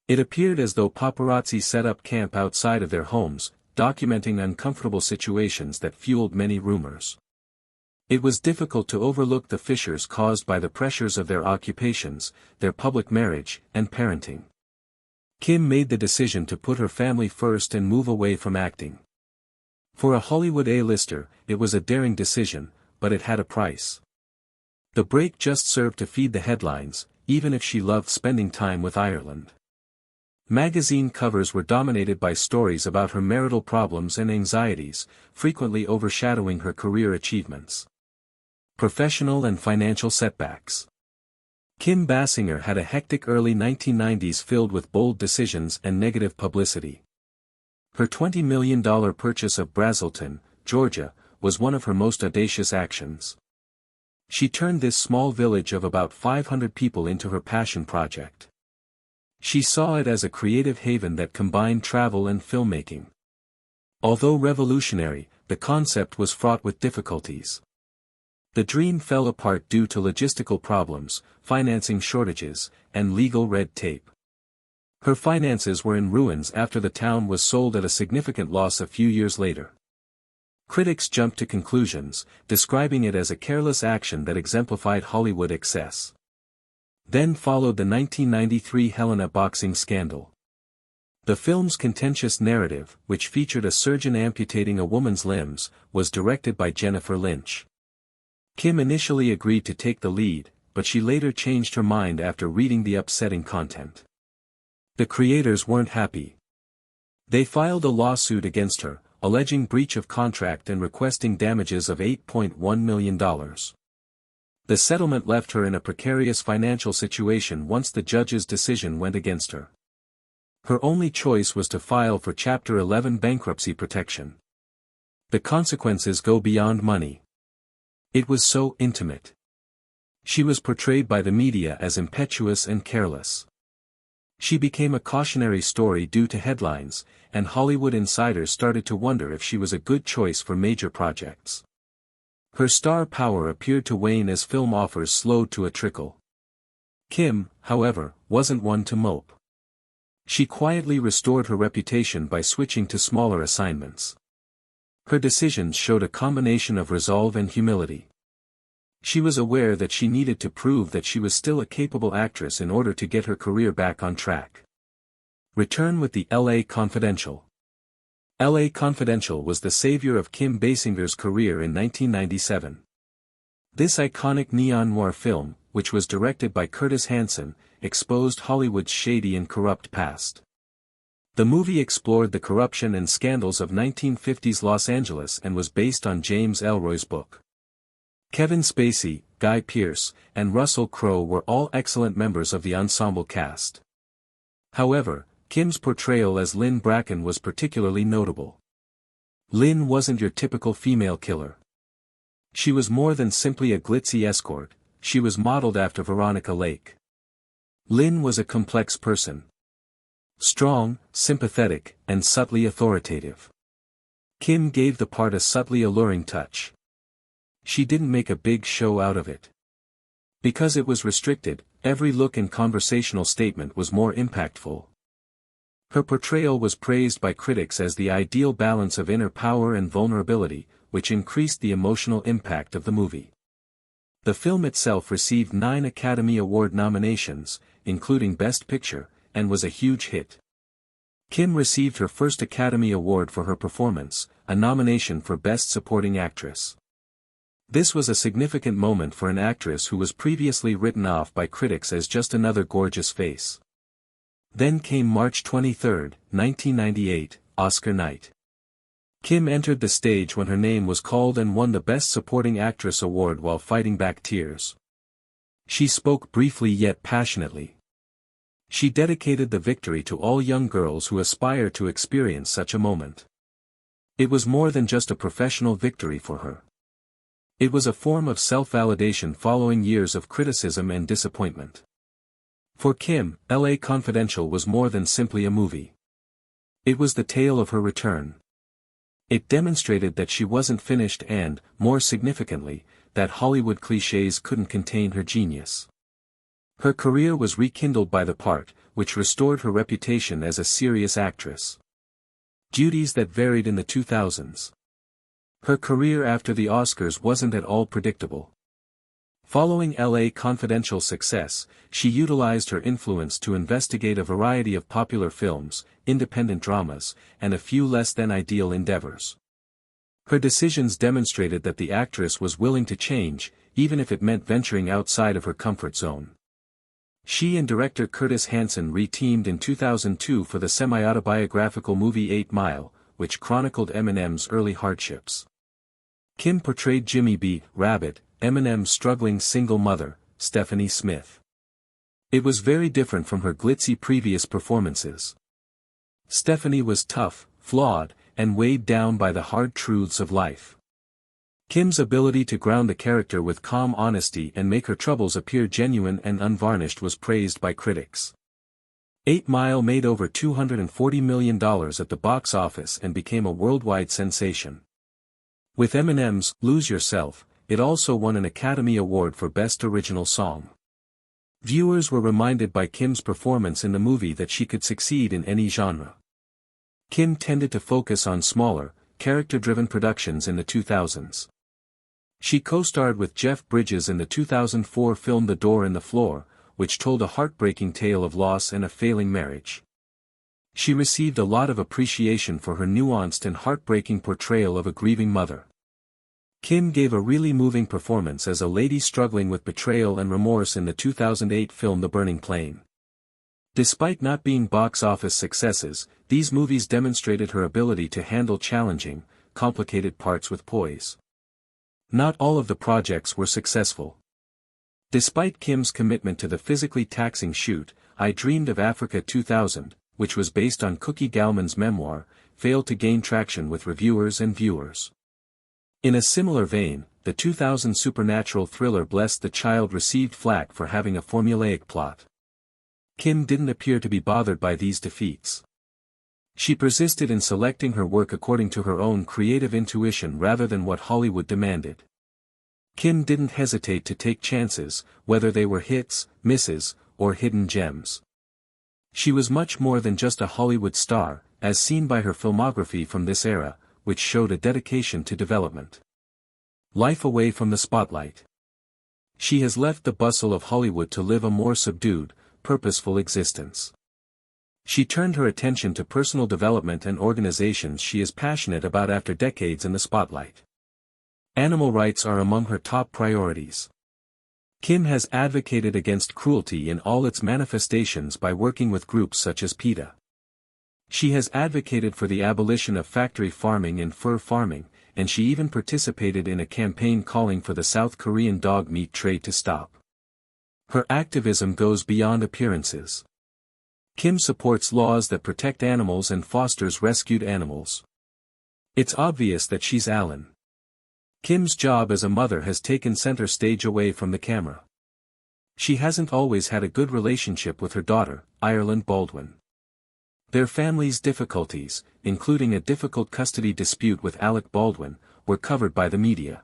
It appeared as though paparazzi set up camp outside of their homes, documenting uncomfortable situations that fueled many rumors. It was difficult to overlook the fissures caused by the pressures of their occupations, their public marriage, and parenting. Kim made the decision to put her family first and move away from acting. For a Hollywood A-lister, it was a daring decision, but it had a price. The break just served to feed the headlines, even if she loved spending time with Ireland. Magazine covers were dominated by stories about her marital problems and anxieties, frequently overshadowing her career achievements. Professional and financial setbacks. Kim Basinger had a hectic early 1990s filled with bold decisions and negative publicity. Her $20 million purchase of Brazelton, Georgia, was one of her most audacious actions. She turned this small village of about 500 people into her passion project. She saw it as a creative haven that combined travel and filmmaking. Although revolutionary, the concept was fraught with difficulties. The dream fell apart due to logistical problems, financing shortages, and legal red tape. Her finances were in ruins after the town was sold at a significant loss a few years later. Critics jumped to conclusions, describing it as a careless action that exemplified Hollywood excess. Then followed the 1993 Helena boxing scandal. The film's contentious narrative, which featured a surgeon amputating a woman's limbs, was directed by Jennifer Lynch. Kim initially agreed to take the lead, but she later changed her mind after reading the upsetting content. The creators weren't happy. They filed a lawsuit against her, alleging breach of contract and requesting damages of $8.1 million. The settlement left her in a precarious financial situation once the judge's decision went against her. Her only choice was to file for Chapter 11 bankruptcy protection. The consequences go beyond money. It was so intimate. She was portrayed by the media as impetuous and careless. She became a cautionary story due to headlines, and Hollywood insiders started to wonder if she was a good choice for major projects. Her star power appeared to wane as film offers slowed to a trickle. Kim, however, wasn't one to mope. She quietly restored her reputation by switching to smaller assignments. Her decisions showed a combination of resolve and humility. She was aware that she needed to prove that she was still a capable actress in order to get her career back on track. Return with the L.A. Confidential. L.A. Confidential was the savior of Kim Basinger's career in 1997. This iconic neon-noir film, which was directed by Curtis Hanson, exposed Hollywood's shady and corrupt past. The movie explored the corruption and scandals of 1950s Los Angeles and was based on James Ellroy's book. Kevin Spacey, Guy Pearce, and Russell Crowe were all excellent members of the ensemble cast. However, Kim's portrayal as Lynn Bracken was particularly notable. Lynn wasn't your typical female killer. She was more than simply a glitzy escort, she was modeled after Veronica Lake. Lynn was a complex person. Strong, sympathetic, and subtly authoritative. Kim gave the part a subtly alluring touch. She didn't make a big show out of it. Because it was restricted, every look and conversational statement was more impactful. Her portrayal was praised by critics as the ideal balance of inner power and vulnerability, which increased the emotional impact of the movie. The film itself received 9 Academy Award nominations, including Best Picture, and was a huge hit. Kim received her first Academy Award for her performance, a nomination for Best Supporting Actress. This was a significant moment for an actress who was previously written off by critics as just another gorgeous face. Then came March 23, 1998, Oscar night. Kim entered the stage when her name was called and won the Best Supporting Actress award while fighting back tears. She spoke briefly yet passionately. She dedicated the victory to all young girls who aspire to experience such a moment. It was more than just a professional victory for her. It was a form of self-validation following years of criticism and disappointment. For Kim, LA Confidential was more than simply a movie. It was the tale of her return. It demonstrated that she wasn't finished and, more significantly, that Hollywood clichés couldn't contain her genius. Her career was rekindled by the part, which restored her reputation as a serious actress. Duties that varied in the 2000s. Her career after the Oscars wasn't at all predictable. Following LA Confidential's success, she utilized her influence to investigate a variety of popular films, independent dramas, and a few less-than-ideal endeavors. Her decisions demonstrated that the actress was willing to change, even if it meant venturing outside of her comfort zone. She and director Curtis Hanson re-teamed in 2002 for the semi-autobiographical movie 8 Mile, which chronicled Eminem's early hardships. Kim portrayed Jimmy B. Rabbit, Eminem's struggling single mother, Stephanie Smith. It was very different from her glitzy previous performances. Stephanie was tough, flawed, and weighed down by the hard truths of life. Kim's ability to ground the character with calm honesty and make her troubles appear genuine and unvarnished was praised by critics. 8 Mile made over $240 million at the box office and became a worldwide sensation. With Eminem's Lose Yourself, it also won an Academy Award for Best Original Song. Viewers were reminded by Kim's performance in the movie that she could succeed in any genre. Kim tended to focus on smaller, character-driven productions in the 2000s. She co-starred with Jeff Bridges in the 2004 film The Door in the Floor, which told a heartbreaking tale of loss and a failing marriage. She received a lot of appreciation for her nuanced and heartbreaking portrayal of a grieving mother. Kim gave a really moving performance as a lady struggling with betrayal and remorse in the 2008 film The Burning Plain. Despite not being box office successes, these movies demonstrated her ability to handle challenging, complicated parts with poise. Not all of the projects were successful. Despite Kim's commitment to the physically taxing shoot, I Dreamed of Africa 2000, which was based on Cookie Galman's memoir, failed to gain traction with reviewers and viewers. In a similar vein, the 2000 supernatural thriller Bless the Child received flack for having a formulaic plot. Kim didn't appear to be bothered by these defeats. She persisted in selecting her work according to her own creative intuition rather than what Hollywood demanded. Kim didn't hesitate to take chances, whether they were hits, misses, or hidden gems. She was much more than just a Hollywood star, as seen by her filmography from this era, which showed a dedication to development. Life away from the spotlight. She has left the bustle of Hollywood to live a more subdued, purposeful existence. She turned her attention to personal development and organizations she is passionate about after decades in the spotlight. Animal rights are among her top priorities. Kim has advocated against cruelty in all its manifestations by working with groups such as PETA. She has advocated for the abolition of factory farming and fur farming, and she even participated in a campaign calling for the South Korean dog meat trade to stop. Her activism goes beyond appearances. Kim supports laws that protect animals and fosters rescued animals. It's obvious that she's Allen. Kim's job as a mother has taken center stage away from the camera. She hasn't always had a good relationship with her daughter, Ireland Baldwin. Their family's difficulties, including a difficult custody dispute with Alec Baldwin, were covered by the media.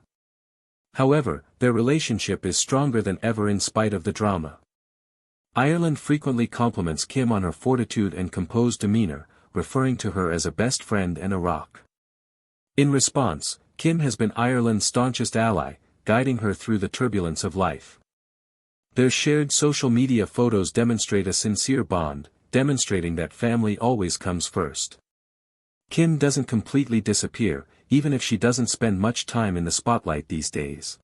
However, their relationship is stronger than ever in spite of the drama. Ireland frequently compliments Kim on her fortitude and composed demeanor, referring to her as a best friend and a rock. In response, Kim has been Ireland's staunchest ally, guiding her through the turbulence of life. Their shared social media photos demonstrate a sincere bond, demonstrating that family always comes first. Kim doesn't completely disappear, even if she doesn't spend much time in the spotlight these days.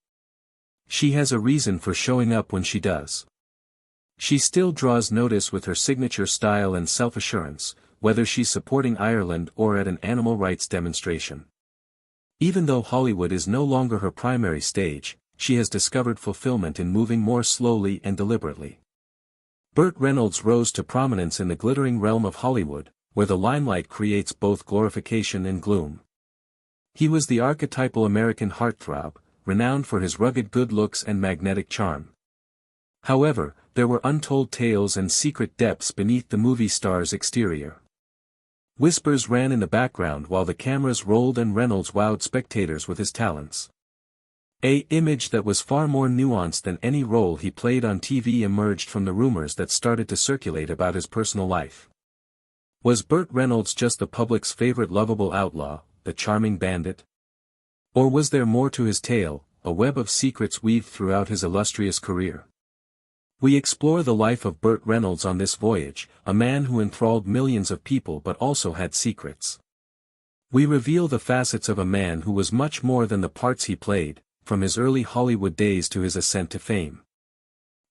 She has a reason for showing up when she does. She still draws notice with her signature style and self-assurance, whether she's supporting Ireland or at an animal rights demonstration. Even though Hollywood is no longer her primary stage, she has discovered fulfillment in moving more slowly and deliberately. Burt Reynolds rose to prominence in the glittering realm of Hollywood, where the limelight creates both glorification and gloom. He was the archetypal American heartthrob, renowned for his rugged good looks and magnetic charm. However, there were untold tales and secret depths beneath the movie star's exterior. Whispers ran in the background while the cameras rolled and Reynolds wowed spectators with his talents. An image that was far more nuanced than any role he played on TV emerged from the rumors that started to circulate about his personal life. Was Burt Reynolds just the public's favorite lovable outlaw, the charming bandit? Or was there more to his tale, a web of secrets weaved throughout his illustrious career? We explore the life of Burt Reynolds on this voyage, a man who enthralled millions of people but also had secrets. We reveal the facets of a man who was much more than the parts he played, from his early Hollywood days to his ascent to fame.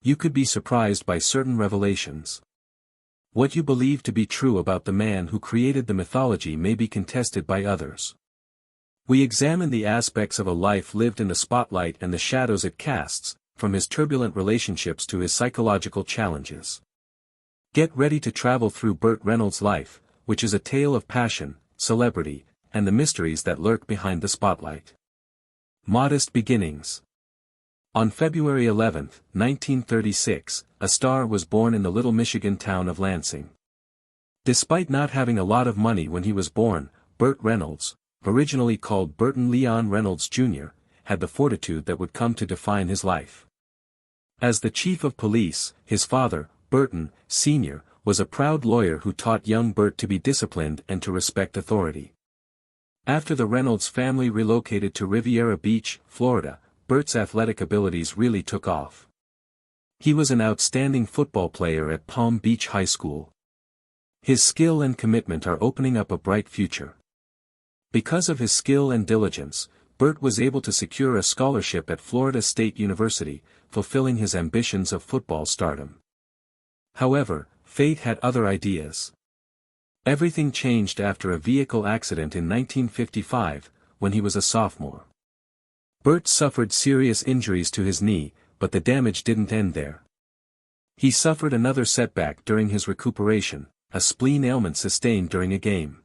You could be surprised by certain revelations. What you believe to be true about the man who created the mythology may be contested by others. We examine the aspects of a life lived in the spotlight and the shadows it casts, from his turbulent relationships to his psychological challenges. Get ready to travel through Burt Reynolds' life, which is a tale of passion, celebrity, and the mysteries that lurk behind the spotlight. Modest beginnings. On February 11, 1936, a star was born in the little Michigan town of Lansing. Despite not having a lot of money when he was born, Burt Reynolds, originally called Burton Leon Reynolds Jr., had the fortitude that would come to define his life. As the chief of police, his father, Burton, Sr., was a proud lawyer who taught young Burt to be disciplined and to respect authority. After the Reynolds family relocated to Riviera Beach, Florida, Burt's athletic abilities really took off. He was an outstanding football player at Palm Beach High School. His skill and commitment are opening up a bright future. Because of his skill and diligence, Burt was able to secure a scholarship at Florida State University, fulfilling his ambitions of football stardom. However, fate had other ideas. Everything changed after a vehicle accident in 1955, when he was a sophomore. Burt suffered serious injuries to his knee, but the damage didn't end there. He suffered another setback during his recuperation, a spleen ailment sustained during a game.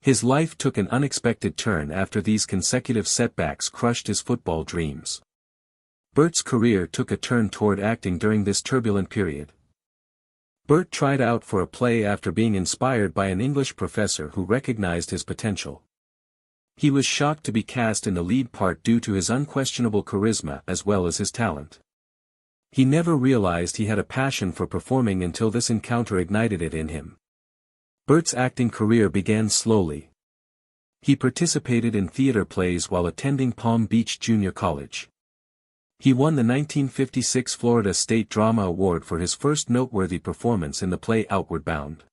His life took an unexpected turn after these consecutive setbacks crushed his football dreams. Burt's career took a turn toward acting during this turbulent period. Burt tried out for a play after being inspired by an English professor who recognized his potential. He was shocked to be cast in the lead part due to his unquestionable charisma as well as his talent. He never realized he had a passion for performing until this encounter ignited it in him. Burt's acting career began slowly. He participated in theater plays while attending Palm Beach Junior College. He won the 1956 Florida State Drama Award for his first noteworthy performance in the play Outward Bound.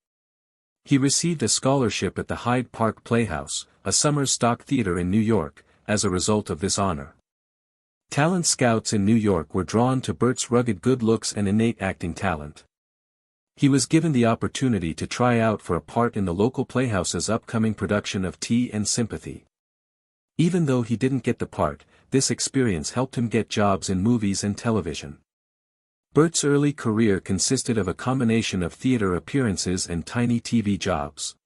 He received a scholarship at the Hyde Park Playhouse, a summer stock theater in New York, as a result of this honor. Talent scouts in New York were drawn to Burt's rugged good looks and innate acting talent. He was given the opportunity to try out for a part in the local playhouse's upcoming production of Tea and Sympathy. Even though he didn't get the part, this experience helped him get jobs in movies and television. Burt's early career consisted of a combination of theater appearances and tiny TV jobs.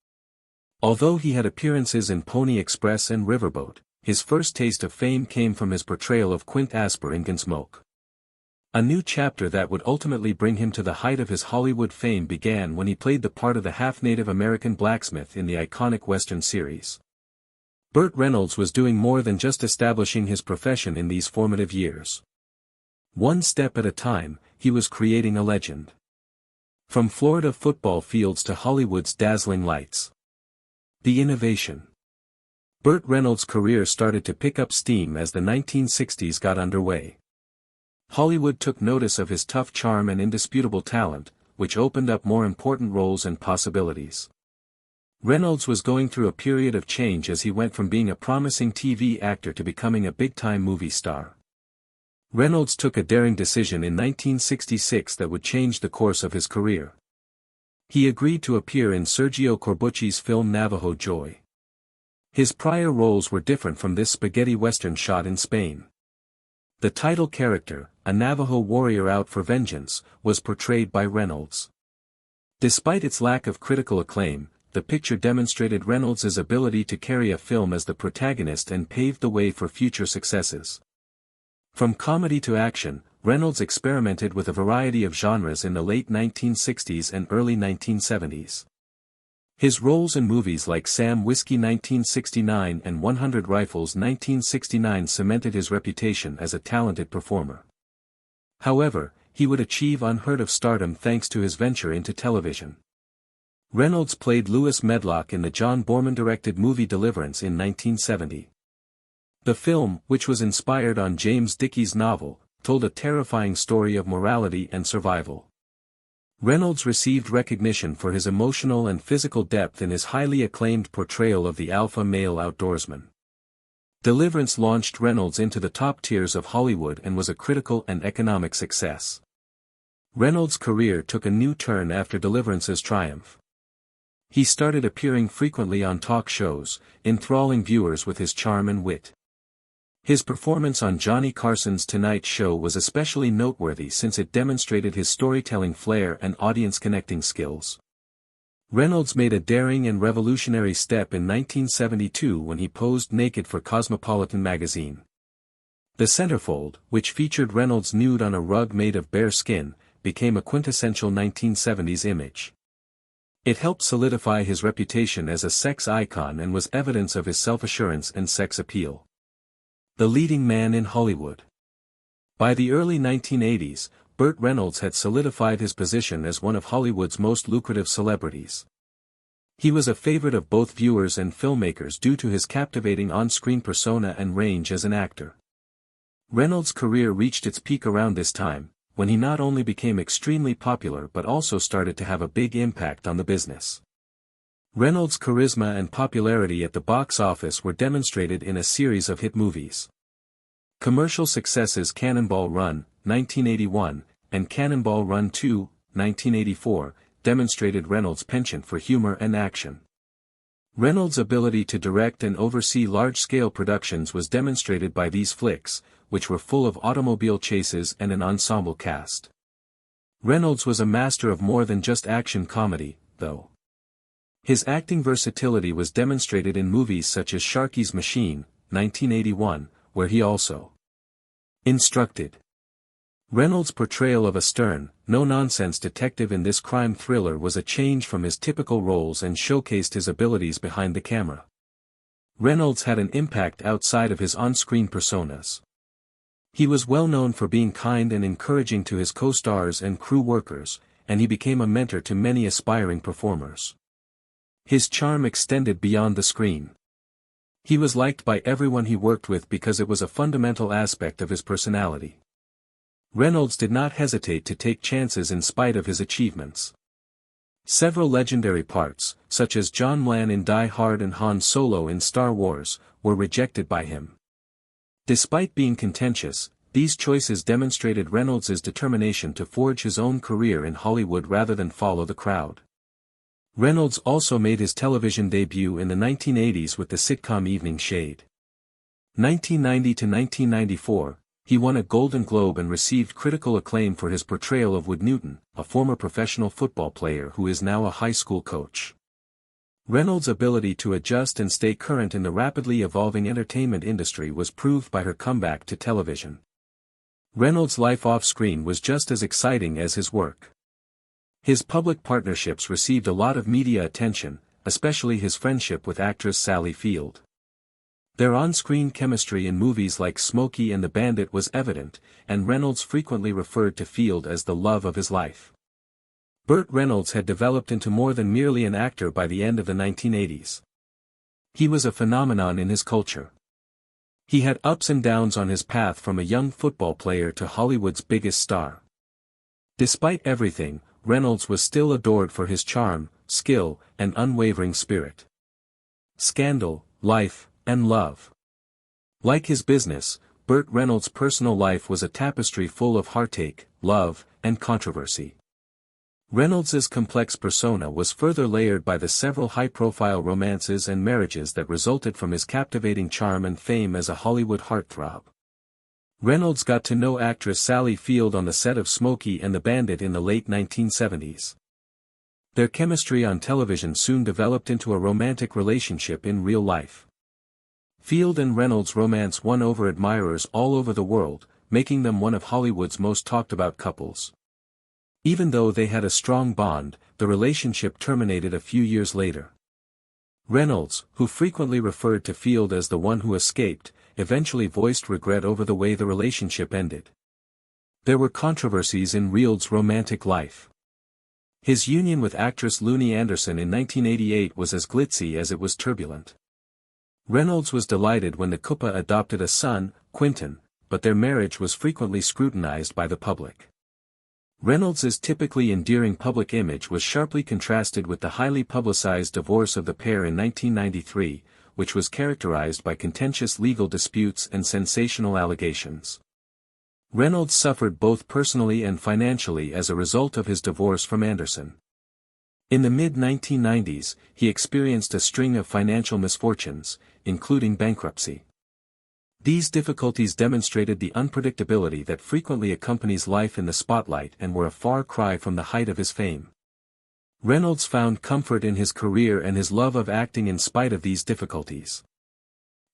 Although he had appearances in Pony Express and Riverboat, his first taste of fame came from his portrayal of Quint Asper in Gunsmoke. A new chapter that would ultimately bring him to the height of his Hollywood fame began when he played the part of the half-Native American blacksmith in the iconic Western series. Burt Reynolds was doing more than just establishing his profession in these formative years. One step at a time, he was creating a legend. From Florida football fields to Hollywood's dazzling lights. The innovation. Burt Reynolds' career started to pick up steam as the 1960s got underway. Hollywood took notice of his tough charm and indisputable talent, which opened up more important roles and possibilities. Reynolds was going through a period of change as he went from being a promising TV actor to becoming a big-time movie star. Reynolds took a daring decision in 1966 that would change the course of his career. He agreed to appear in Sergio Corbucci's film Navajo Joy. His prior roles were different from this spaghetti western shot in Spain. The title character, a Navajo warrior out for vengeance, was portrayed by Reynolds. Despite its lack of critical acclaim, the picture demonstrated Reynolds' ability to carry a film as the protagonist and paved the way for future successes. From comedy to action, Reynolds experimented with a variety of genres in the late 1960s and early 1970s. His roles in movies like Sam Whiskey 1969 and 100 Rifles 1969 cemented his reputation as a talented performer. However, he would achieve unheard-of stardom thanks to his venture into television. Reynolds played Lewis Medlock in the John Boorman-directed movie Deliverance in 1970. The film, which was inspired on James Dickey's novel, told a terrifying story of morality and survival. Reynolds received recognition for his emotional and physical depth in his highly acclaimed portrayal of the alpha male outdoorsman. Deliverance launched Reynolds into the top tiers of Hollywood and was a critical and economic success. Reynolds' career took a new turn after Deliverance's triumph. He started appearing frequently on talk shows, enthralling viewers with his charm and wit. His performance on Johnny Carson's Tonight Show was especially noteworthy since it demonstrated his storytelling flair and audience-connecting skills. Reynolds made a daring and revolutionary step in 1972 when he posed naked for Cosmopolitan magazine. The centerfold, which featured Reynolds nude on a rug made of bear skin, became a quintessential 1970s image. It helped solidify his reputation as a sex icon and was evidence of his self-assurance and sex appeal. The leading man in Hollywood. By the early 1980s, Burt Reynolds had solidified his position as one of Hollywood's most lucrative celebrities. He was a favorite of both viewers and filmmakers due to his captivating on-screen persona and range as an actor. Reynolds' career reached its peak around this time, when he not only became extremely popular but also started to have a big impact on the business. Reynolds' charisma and popularity at the box office were demonstrated in a series of hit movies. Commercial successes Cannonball Run, 1981, and Cannonball Run 2, 1984, demonstrated Reynolds' penchant for humor and action. Reynolds' ability to direct and oversee large-scale productions was demonstrated by these flicks, which were full of automobile chases and an ensemble cast. Reynolds was a master of more than just action comedy, though. His acting versatility was demonstrated in movies such as Sharky's Machine, 1981, where he also instructed. Reynolds' portrayal of a stern, no-nonsense detective in this crime thriller was a change from his typical roles and showcased his abilities behind the camera. Reynolds had an impact outside of his on-screen personas. He was well known for being kind and encouraging to his co-stars and crew workers, and he became a mentor to many aspiring performers. His charm extended beyond the screen. He was liked by everyone he worked with because it was a fundamental aspect of his personality. Reynolds did not hesitate to take chances in spite of his achievements. Several legendary parts, such as John Wayne in Die Hard and Han Solo in Star Wars, were rejected by him. Despite being contentious, these choices demonstrated Reynolds' determination to forge his own career in Hollywood rather than follow the crowd. Reynolds also made his television debut in the 1980s with the sitcom Evening Shade. 1990 to 1994, he won a Golden Globe and received critical acclaim for his portrayal of Wood Newton, a former professional football player who is now a high school coach. Reynolds' ability to adjust and stay current in the rapidly evolving entertainment industry was proved by her comeback to television. Reynolds' life off-screen was just as exciting as his work. His public partnerships received a lot of media attention, especially his friendship with actress Sally Field. Their on-screen chemistry in movies like Smokey and the Bandit was evident, and Reynolds frequently referred to Field as the love of his life. Burt Reynolds had developed into more than merely an actor by the end of the 1980s. He was a phenomenon in his culture. He had ups and downs on his path from a young football player to Hollywood's biggest star. Despite everything, Reynolds was still adored for his charm, skill, and unwavering spirit. Scandal, life, and love. Like his business, Burt Reynolds' personal life was a tapestry full of heartache, love, and controversy. Reynolds's complex persona was further layered by the several high-profile romances and marriages that resulted from his captivating charm and fame as a Hollywood heartthrob. Reynolds got to know actress Sally Field on the set of Smokey and the Bandit in the late 1970s. Their chemistry on television soon developed into a romantic relationship in real life. Field and Reynolds' romance won over admirers all over the world, making them one of Hollywood's most talked-about couples. Even though they had a strong bond, the relationship terminated a few years later. Reynolds, who frequently referred to Field as the one who escaped, eventually voiced regret over the way the relationship ended. There were controversies in Reynolds' romantic life. His union with actress Looney Anderson in 1988 was as glitzy as it was turbulent. Reynolds was delighted when the couple adopted a son, Quinton, but their marriage was frequently scrutinized by the public. Reynolds's typically endearing public image was sharply contrasted with the highly publicized divorce of the pair in 1993, which was characterized by contentious legal disputes and sensational allegations. Reynolds suffered both personally and financially as a result of his divorce from Anderson. In the mid-1990s, he experienced a string of financial misfortunes, including bankruptcy. These difficulties demonstrated the unpredictability that frequently accompanies life in the spotlight and were a far cry from the height of his fame. Reynolds found comfort in his career and his love of acting in spite of these difficulties.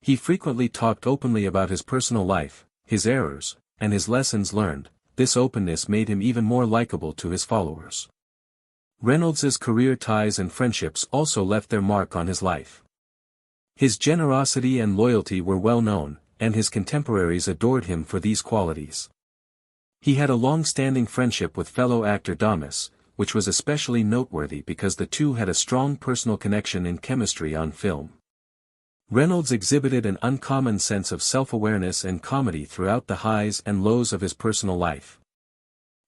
He frequently talked openly about his personal life, his errors, and his lessons learned. This openness made him even more likable to his followers. Reynolds's career ties and friendships also left their mark on his life. His generosity and loyalty were well known, and his contemporaries adored him for these qualities. He had a long-standing friendship with fellow actor Damas, which was especially noteworthy because the two had a strong personal connection and chemistry on film. Reynolds exhibited an uncommon sense of self-awareness and comedy throughout the highs and lows of his personal life.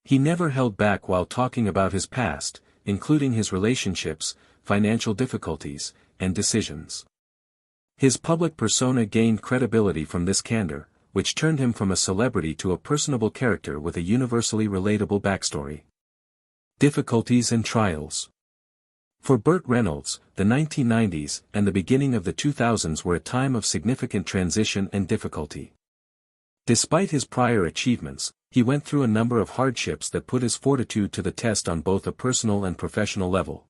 He never held back while talking about his past, including his relationships, financial difficulties, and decisions. His public persona gained credibility from this candor, which turned him from a celebrity to a personable character with a universally relatable backstory. Difficulties and trials. For Burt Reynolds, the 1990s and the beginning of the 2000s were a time of significant transition and difficulty. Despite his prior achievements, he went through a number of hardships that put his fortitude to the test on both a personal and professional level.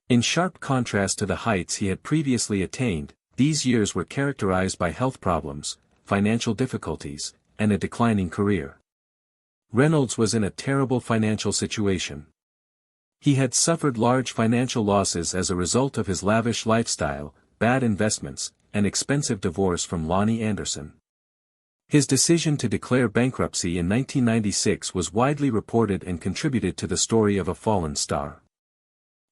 In sharp contrast to the heights he had previously attained, these years were characterized by health problems, financial difficulties, and a declining career. Reynolds was in a terrible financial situation. He had suffered large financial losses as a result of his lavish lifestyle, bad investments, and expensive divorce from Lonnie Anderson. His decision to declare bankruptcy in 1996 was widely reported and contributed to the story of a fallen star.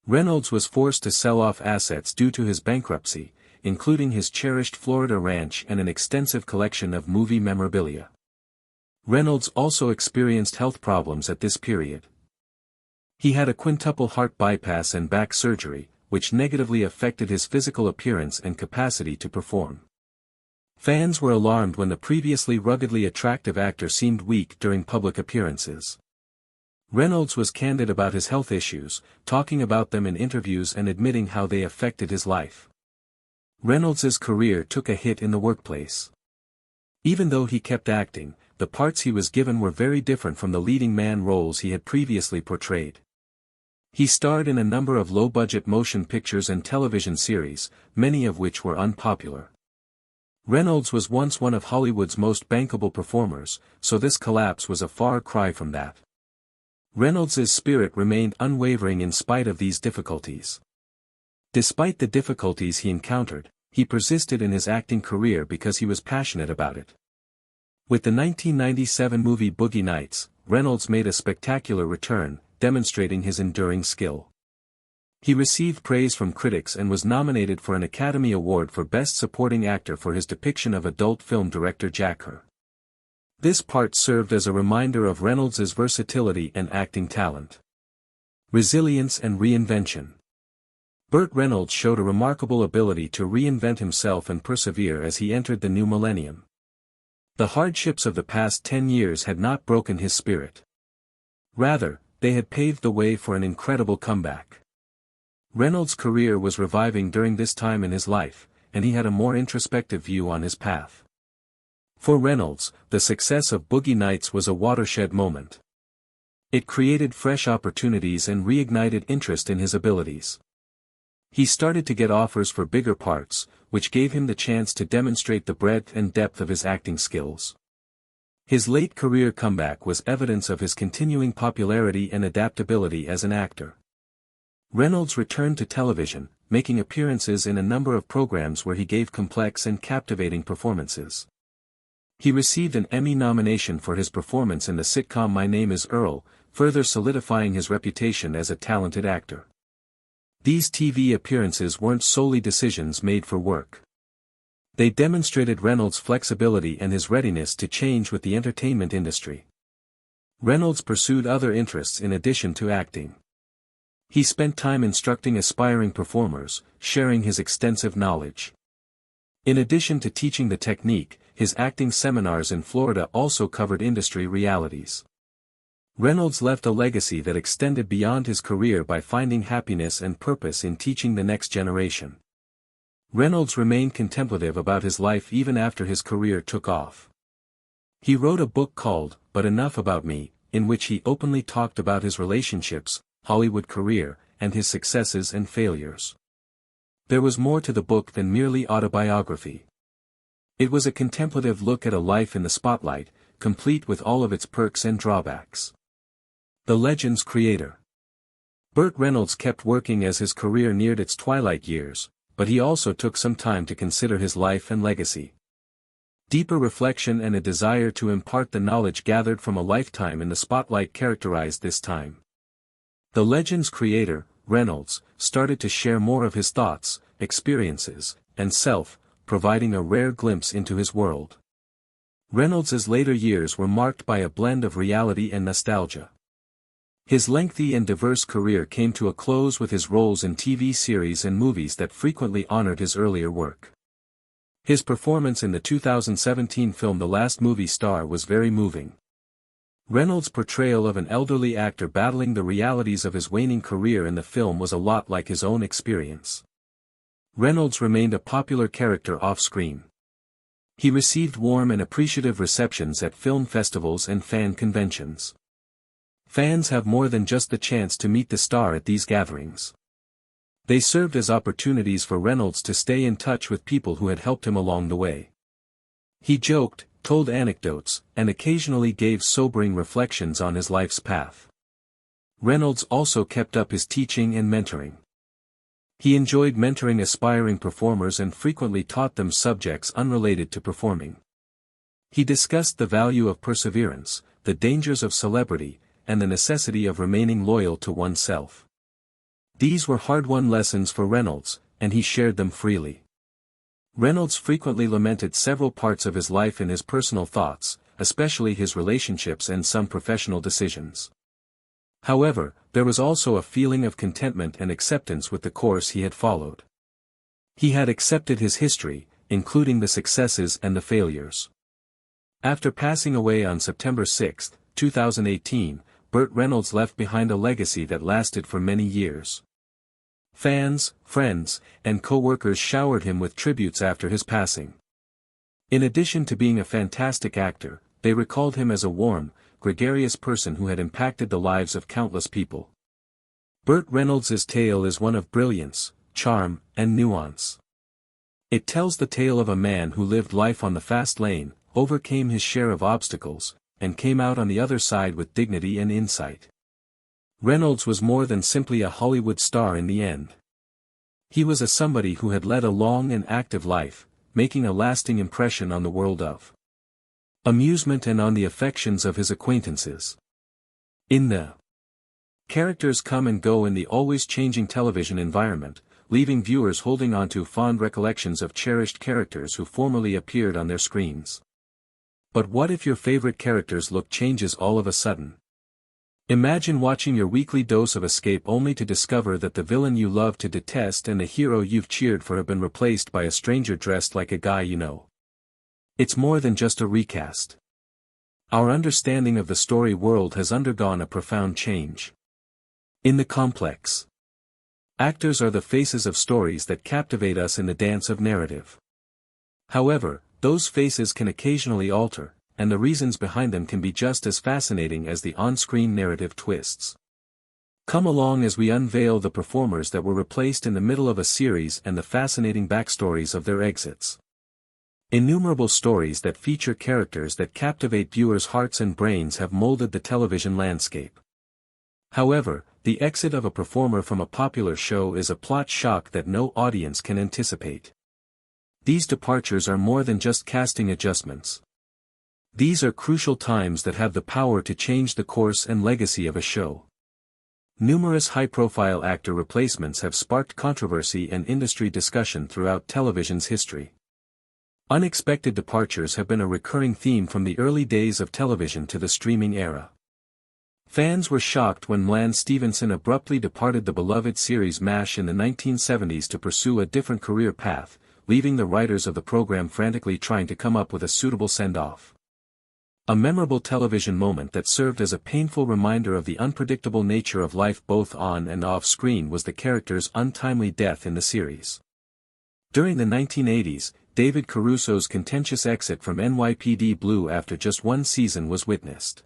Reynolds was forced to sell off assets due to his bankruptcy, including his cherished Florida ranch and an extensive collection of movie memorabilia. Reynolds also experienced health problems at this period. He had a quintuple heart bypass and back surgery, which negatively affected his physical appearance and capacity to perform. Fans were alarmed when the previously ruggedly attractive actor seemed weak during public appearances. Reynolds was candid about his health issues, talking about them in interviews and admitting how they affected his life. Reynolds's career took a hit in the workplace. Even though he kept acting, the parts he was given were very different from the leading man roles he had previously portrayed. He starred in a number of low-budget motion pictures and television series, many of which were unpopular. Reynolds was once one of Hollywood's most bankable performers, so this collapse was a far cry from that. Reynolds's spirit remained unwavering in spite of these difficulties. Despite the difficulties he encountered, he persisted in his acting career because he was passionate about it. With the 1997 movie Boogie Nights, Reynolds made a spectacular return, demonstrating his enduring skill. He received praise from critics and was nominated for an Academy Award for Best Supporting Actor for his depiction of adult film director Jack Her. This part served as a reminder of Reynolds's versatility and acting talent. Resilience and reinvention. Burt Reynolds showed a remarkable ability to reinvent himself and persevere as he entered the new millennium. The hardships of the past 10 years had not broken his spirit. Rather, they had paved the way for an incredible comeback. Reynolds' career was reviving during this time in his life, and he had a more introspective view on his path. For Reynolds, the success of Boogie Nights was a watershed moment. It created fresh opportunities and reignited interest in his abilities. He started to get offers for bigger parts, which gave him the chance to demonstrate the breadth and depth of his acting skills. His late career comeback was evidence of his continuing popularity and adaptability as an actor. Reynolds returned to television, making appearances in a number of programs where he gave complex and captivating performances. He received an Emmy nomination for his performance in the sitcom My Name is Earl, further solidifying his reputation as a talented actor. These TV appearances weren't solely decisions made for work. They demonstrated Reynolds' flexibility and his readiness to change with the entertainment industry. Reynolds pursued other interests in addition to acting. He spent time instructing aspiring performers, sharing his extensive knowledge. In addition to teaching the technique, his acting seminars in Florida also covered industry realities. Reynolds left a legacy that extended beyond his career by finding happiness and purpose in teaching the next generation. Reynolds remained contemplative about his life even after his career took off. He wrote a book called, But Enough About Me, in which he openly talked about his relationships, Hollywood career, and his successes and failures. There was more to the book than merely autobiography. It was a contemplative look at a life in the spotlight, complete with all of its perks and drawbacks. The legend's creator. Burt Reynolds kept working as his career neared its twilight years, but he also took some time to consider his life and legacy. Deeper reflection and a desire to impart the knowledge gathered from a lifetime in the spotlight characterized this time. The legend's creator, Reynolds, started to share more of his thoughts, experiences, and self, providing a rare glimpse into his world. Reynolds's later years were marked by a blend of reality and nostalgia. His lengthy and diverse career came to a close with his roles in TV series and movies that frequently honored his earlier work. His performance in the 2017 film The Last Movie Star was very moving. Reynolds' portrayal of an elderly actor battling the realities of his waning career in the film was a lot like his own experience. Reynolds remained a popular character off-screen. He received warm and appreciative receptions at film festivals and fan conventions. Fans have more than just the chance to meet the star at these gatherings. They served as opportunities for Reynolds to stay in touch with people who had helped him along the way. He joked, told anecdotes, and occasionally gave sobering reflections on his life's path. Reynolds also kept up his teaching and mentoring. He enjoyed mentoring aspiring performers and frequently taught them subjects unrelated to performing. He discussed the value of perseverance, the dangers of celebrity, and the necessity of remaining loyal to oneself. These were hard-won lessons for Reynolds, and he shared them freely. Reynolds frequently lamented several parts of his life in his personal thoughts, especially his relationships and some professional decisions. However, there was also a feeling of contentment and acceptance with the course he had followed. He had accepted his history, including the successes and the failures. After passing away on September 6, 2018, Burt Reynolds left behind a legacy that lasted for many years. Fans, friends, and co-workers showered him with tributes after his passing. In addition to being a fantastic actor, they recalled him as a warm, gregarious person who had impacted the lives of countless people. Burt Reynolds' tale is one of brilliance, charm, and nuance. It tells the tale of a man who lived life on the fast lane, overcame his share of obstacles, and came out on the other side with dignity and insight. Reynolds was more than simply a Hollywood star in the end. He was a somebody who had led a long and active life, making a lasting impression on the world of amusement and on the affections of his acquaintances. In the characters come and go in the always changing television environment, leaving viewers holding on to fond recollections of cherished characters who formerly appeared on their screens. But what if your favorite character's look changes all of a sudden? Imagine watching your weekly dose of escape only to discover that the villain you love to detest and the hero you've cheered for have been replaced by a stranger dressed like a guy you know. It's more than just a recast. Our understanding of the story world has undergone a profound change. In the complex, actors are the faces of stories that captivate us in the dance of narrative. However, those faces can occasionally alter, and the reasons behind them can be just as fascinating as the on-screen narrative twists. Come along as we unveil the performers that were replaced in the middle of a series and the fascinating backstories of their exits. Innumerable stories that feature characters that captivate viewers' hearts and brains have molded the television landscape. However, the exit of a performer from a popular show is a plot shock that no audience can anticipate. These departures are more than just casting adjustments. These are crucial times that have the power to change the course and legacy of a show. Numerous high-profile actor replacements have sparked controversy and industry discussion throughout television's history. Unexpected departures have been a recurring theme from the early days of television to the streaming era. Fans were shocked when Melinda Stevenson abruptly departed the beloved series MASH in the 1970s to pursue a different career path, leaving the writers of the program frantically trying to come up with a suitable send-off. A memorable television moment that served as a painful reminder of the unpredictable nature of life both on and off screen was the character's untimely death in the series. During the 1980s, David Caruso's contentious exit from NYPD Blue after just one season was witnessed.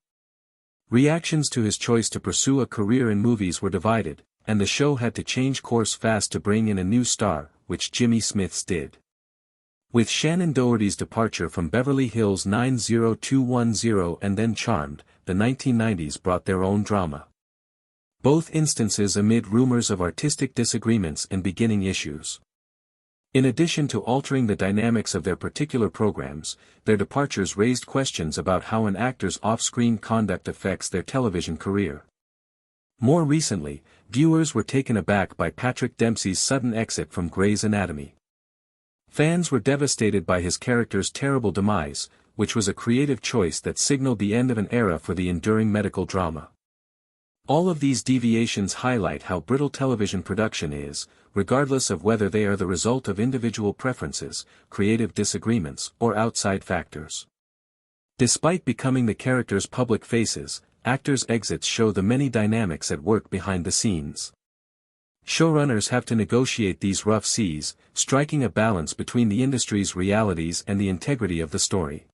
Reactions to his choice to pursue a career in movies were divided, and the show had to change course fast to bring in a new star, which Jimmy Smits did. With Shannon Doherty's departure from Beverly Hills 90210 and then Charmed, the 1990s brought their own drama. Both instances amid rumors of artistic disagreements and beginning issues. In addition to altering the dynamics of their particular programs, their departures raised questions about how an actor's off-screen conduct affects their television career. More recently, viewers were taken aback by Patrick Dempsey's sudden exit from Grey's Anatomy. Fans were devastated by his character's terrible demise, which was a creative choice that signaled the end of an era for the enduring medical drama. All of these deviations highlight how brittle television production is, regardless of whether they are the result of individual preferences, creative disagreements, or outside factors. Despite becoming the character's public faces, actors' exits show the many dynamics at work behind the scenes. Showrunners have to negotiate these rough seas, striking a balance between the industry's realities and the integrity of the story.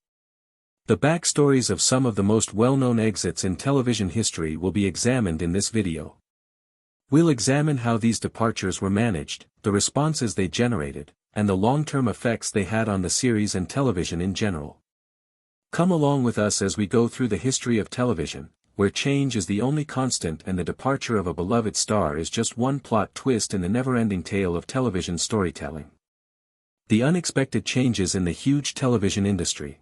The backstories of some of the most well-known exits in television history will be examined in this video. We'll examine how these departures were managed, the responses they generated, and the long-term effects they had on the series and television in general. Come along with us as we go through the history of television, where change is the only constant and the departure of a beloved star is just one plot twist in the never-ending tale of television storytelling. The unexpected changes in the huge television industry.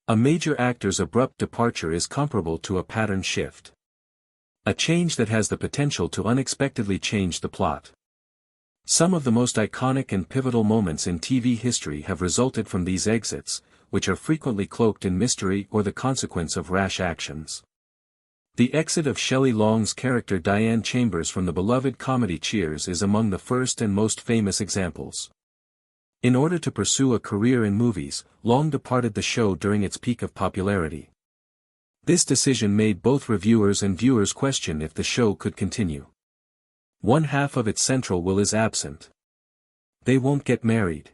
A major actor's abrupt departure is comparable to a pattern shift. A change that has the potential to unexpectedly change the plot. Some of the most iconic and pivotal moments in TV history have resulted from these exits, which are frequently cloaked in mystery or the consequence of rash actions. The exit of Shelley Long's character Diane Chambers from the beloved comedy Cheers is among the first and most famous examples. In order to pursue a career in movies, Long departed the show during its peak of popularity. This decision made both reviewers and viewers question if the show could continue. One half of its central will is absent. They won't get married.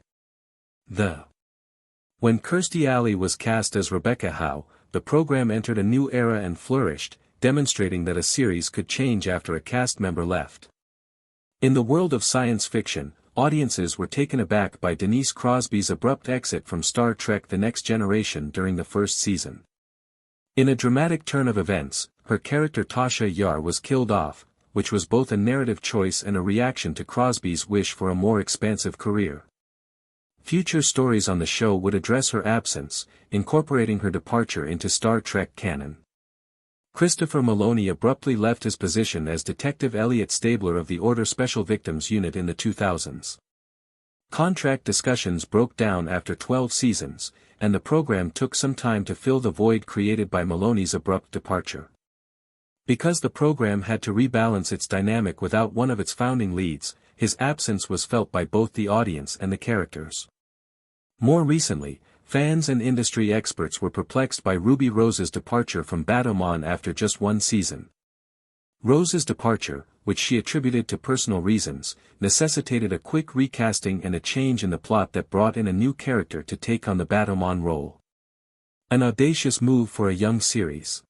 When Kirstie Alley was cast as Rebecca Howe, the program entered a new era and flourished, demonstrating that a series could change after a cast member left. In the world of science fiction, audiences were taken aback by Denise Crosby's abrupt exit from Star Trek The Next Generation during the first season. In a dramatic turn of events, her character Tasha Yar was killed off, which was both a narrative choice and a reaction to Crosby's wish for a more expansive career. Future stories on the show would address her absence, incorporating her departure into Star Trek canon. Christopher Maloney abruptly left his position as Detective Elliot Stabler of the Order Special Victims Unit in the 2000s. Contract discussions broke down after 12 seasons, and the program took some time to fill the void created by Maloney's abrupt departure. Because the program had to rebalance its dynamic without one of its founding leads, his absence was felt by both the audience and the characters. More recently, fans and industry experts were perplexed by Ruby Rose's departure from Battleman after just one season. Rose's departure, which she attributed to personal reasons, necessitated a quick recasting and a change in the plot that brought in a new character to take on the Battleman role. An audacious move for a young series.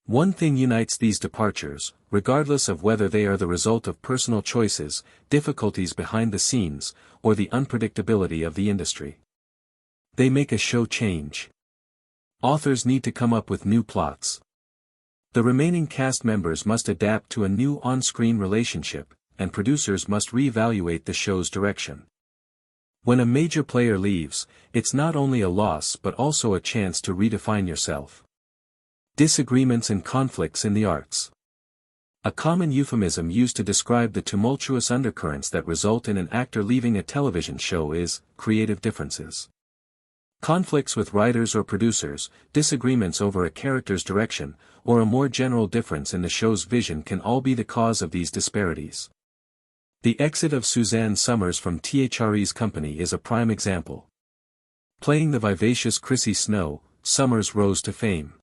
One thing unites these departures, regardless of whether they are the result of personal choices, difficulties behind the scenes, or the unpredictability of the industry. They make a show change. Authors need to come up with new plots. The remaining cast members must adapt to a new on-screen relationship, and producers must reevaluate the show's direction. When a major player leaves, it's not only a loss but also a chance to redefine yourself. Disagreements and conflicts in the arts. A common euphemism used to describe the tumultuous undercurrents that result in an actor leaving a television show is creative differences. Conflicts with writers or producers, disagreements over a character's direction, or a more general difference in the show's vision can all be the cause of these disparities. The exit of Suzanne Summers from THRE's company is a prime example. Playing the vivacious Chrissy Snow, Summers rose to fame.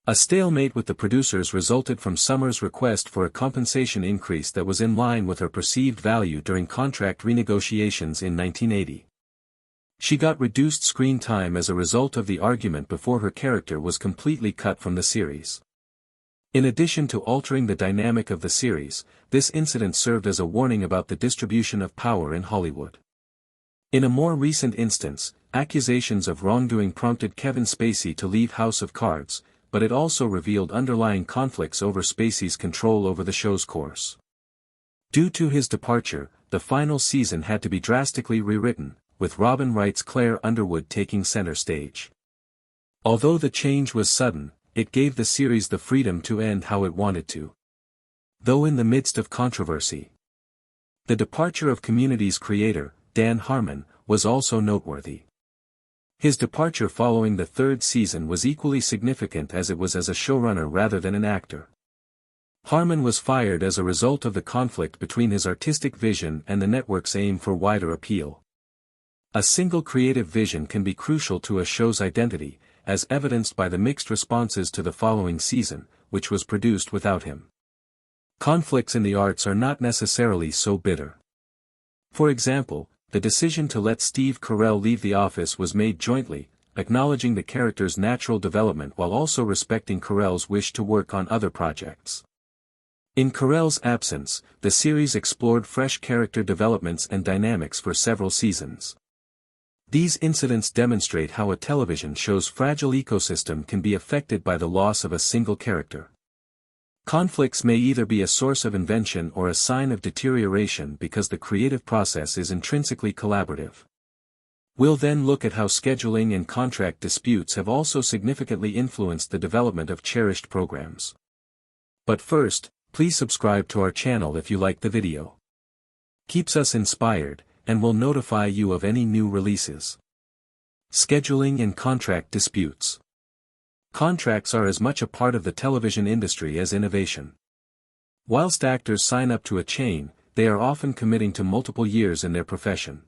A stalemate with the producers resulted from Summers' request for a compensation increase that was in line with her perceived value during contract renegotiations in 1980. She got reduced screen time as a result of the argument before her character was completely cut from the series. In addition to altering the dynamic of the series, this incident served as a warning about the distribution of power in Hollywood. In a more recent instance, accusations of wrongdoing prompted Kevin Spacey to leave House of Cards, but it also revealed underlying conflicts over Spacey's control over the show's course. Due to his departure, the final season had to be drastically rewritten, with Robin Wright's Claire Underwood taking center stage. Although the change was sudden, it gave the series the freedom to end how it wanted to. Though in the midst of controversy. The departure of Community's creator, Dan Harmon, was also noteworthy. His departure following the third season was equally significant as it was as a showrunner rather than an actor. Harmon was fired as a result of the conflict between his artistic vision and the network's aim for wider appeal. A single creative vision can be crucial to a show's identity, as evidenced by the mixed responses to the following season, which was produced without him. Conflicts in the arts are not necessarily so bitter. For example, the decision to let Steve Carell leave The Office was made jointly, acknowledging the character's natural development while also respecting Carell's wish to work on other projects. In Carell's absence, the series explored fresh character developments and dynamics for several seasons. These incidents demonstrate how a television show's fragile ecosystem can be affected by the loss of a single character. Conflicts may either be a source of invention or a sign of deterioration because the creative process is intrinsically collaborative. We'll then look at how scheduling and contract disputes have also significantly influenced the development of cherished programs. But first, please subscribe to our channel if you like the video. Keeps us inspired, and will notify you of any new releases. Scheduling and contract disputes. Contracts are as much a part of the television industry as innovation. Whilst actors sign up to a chain, they are often committing to multiple years in their profession.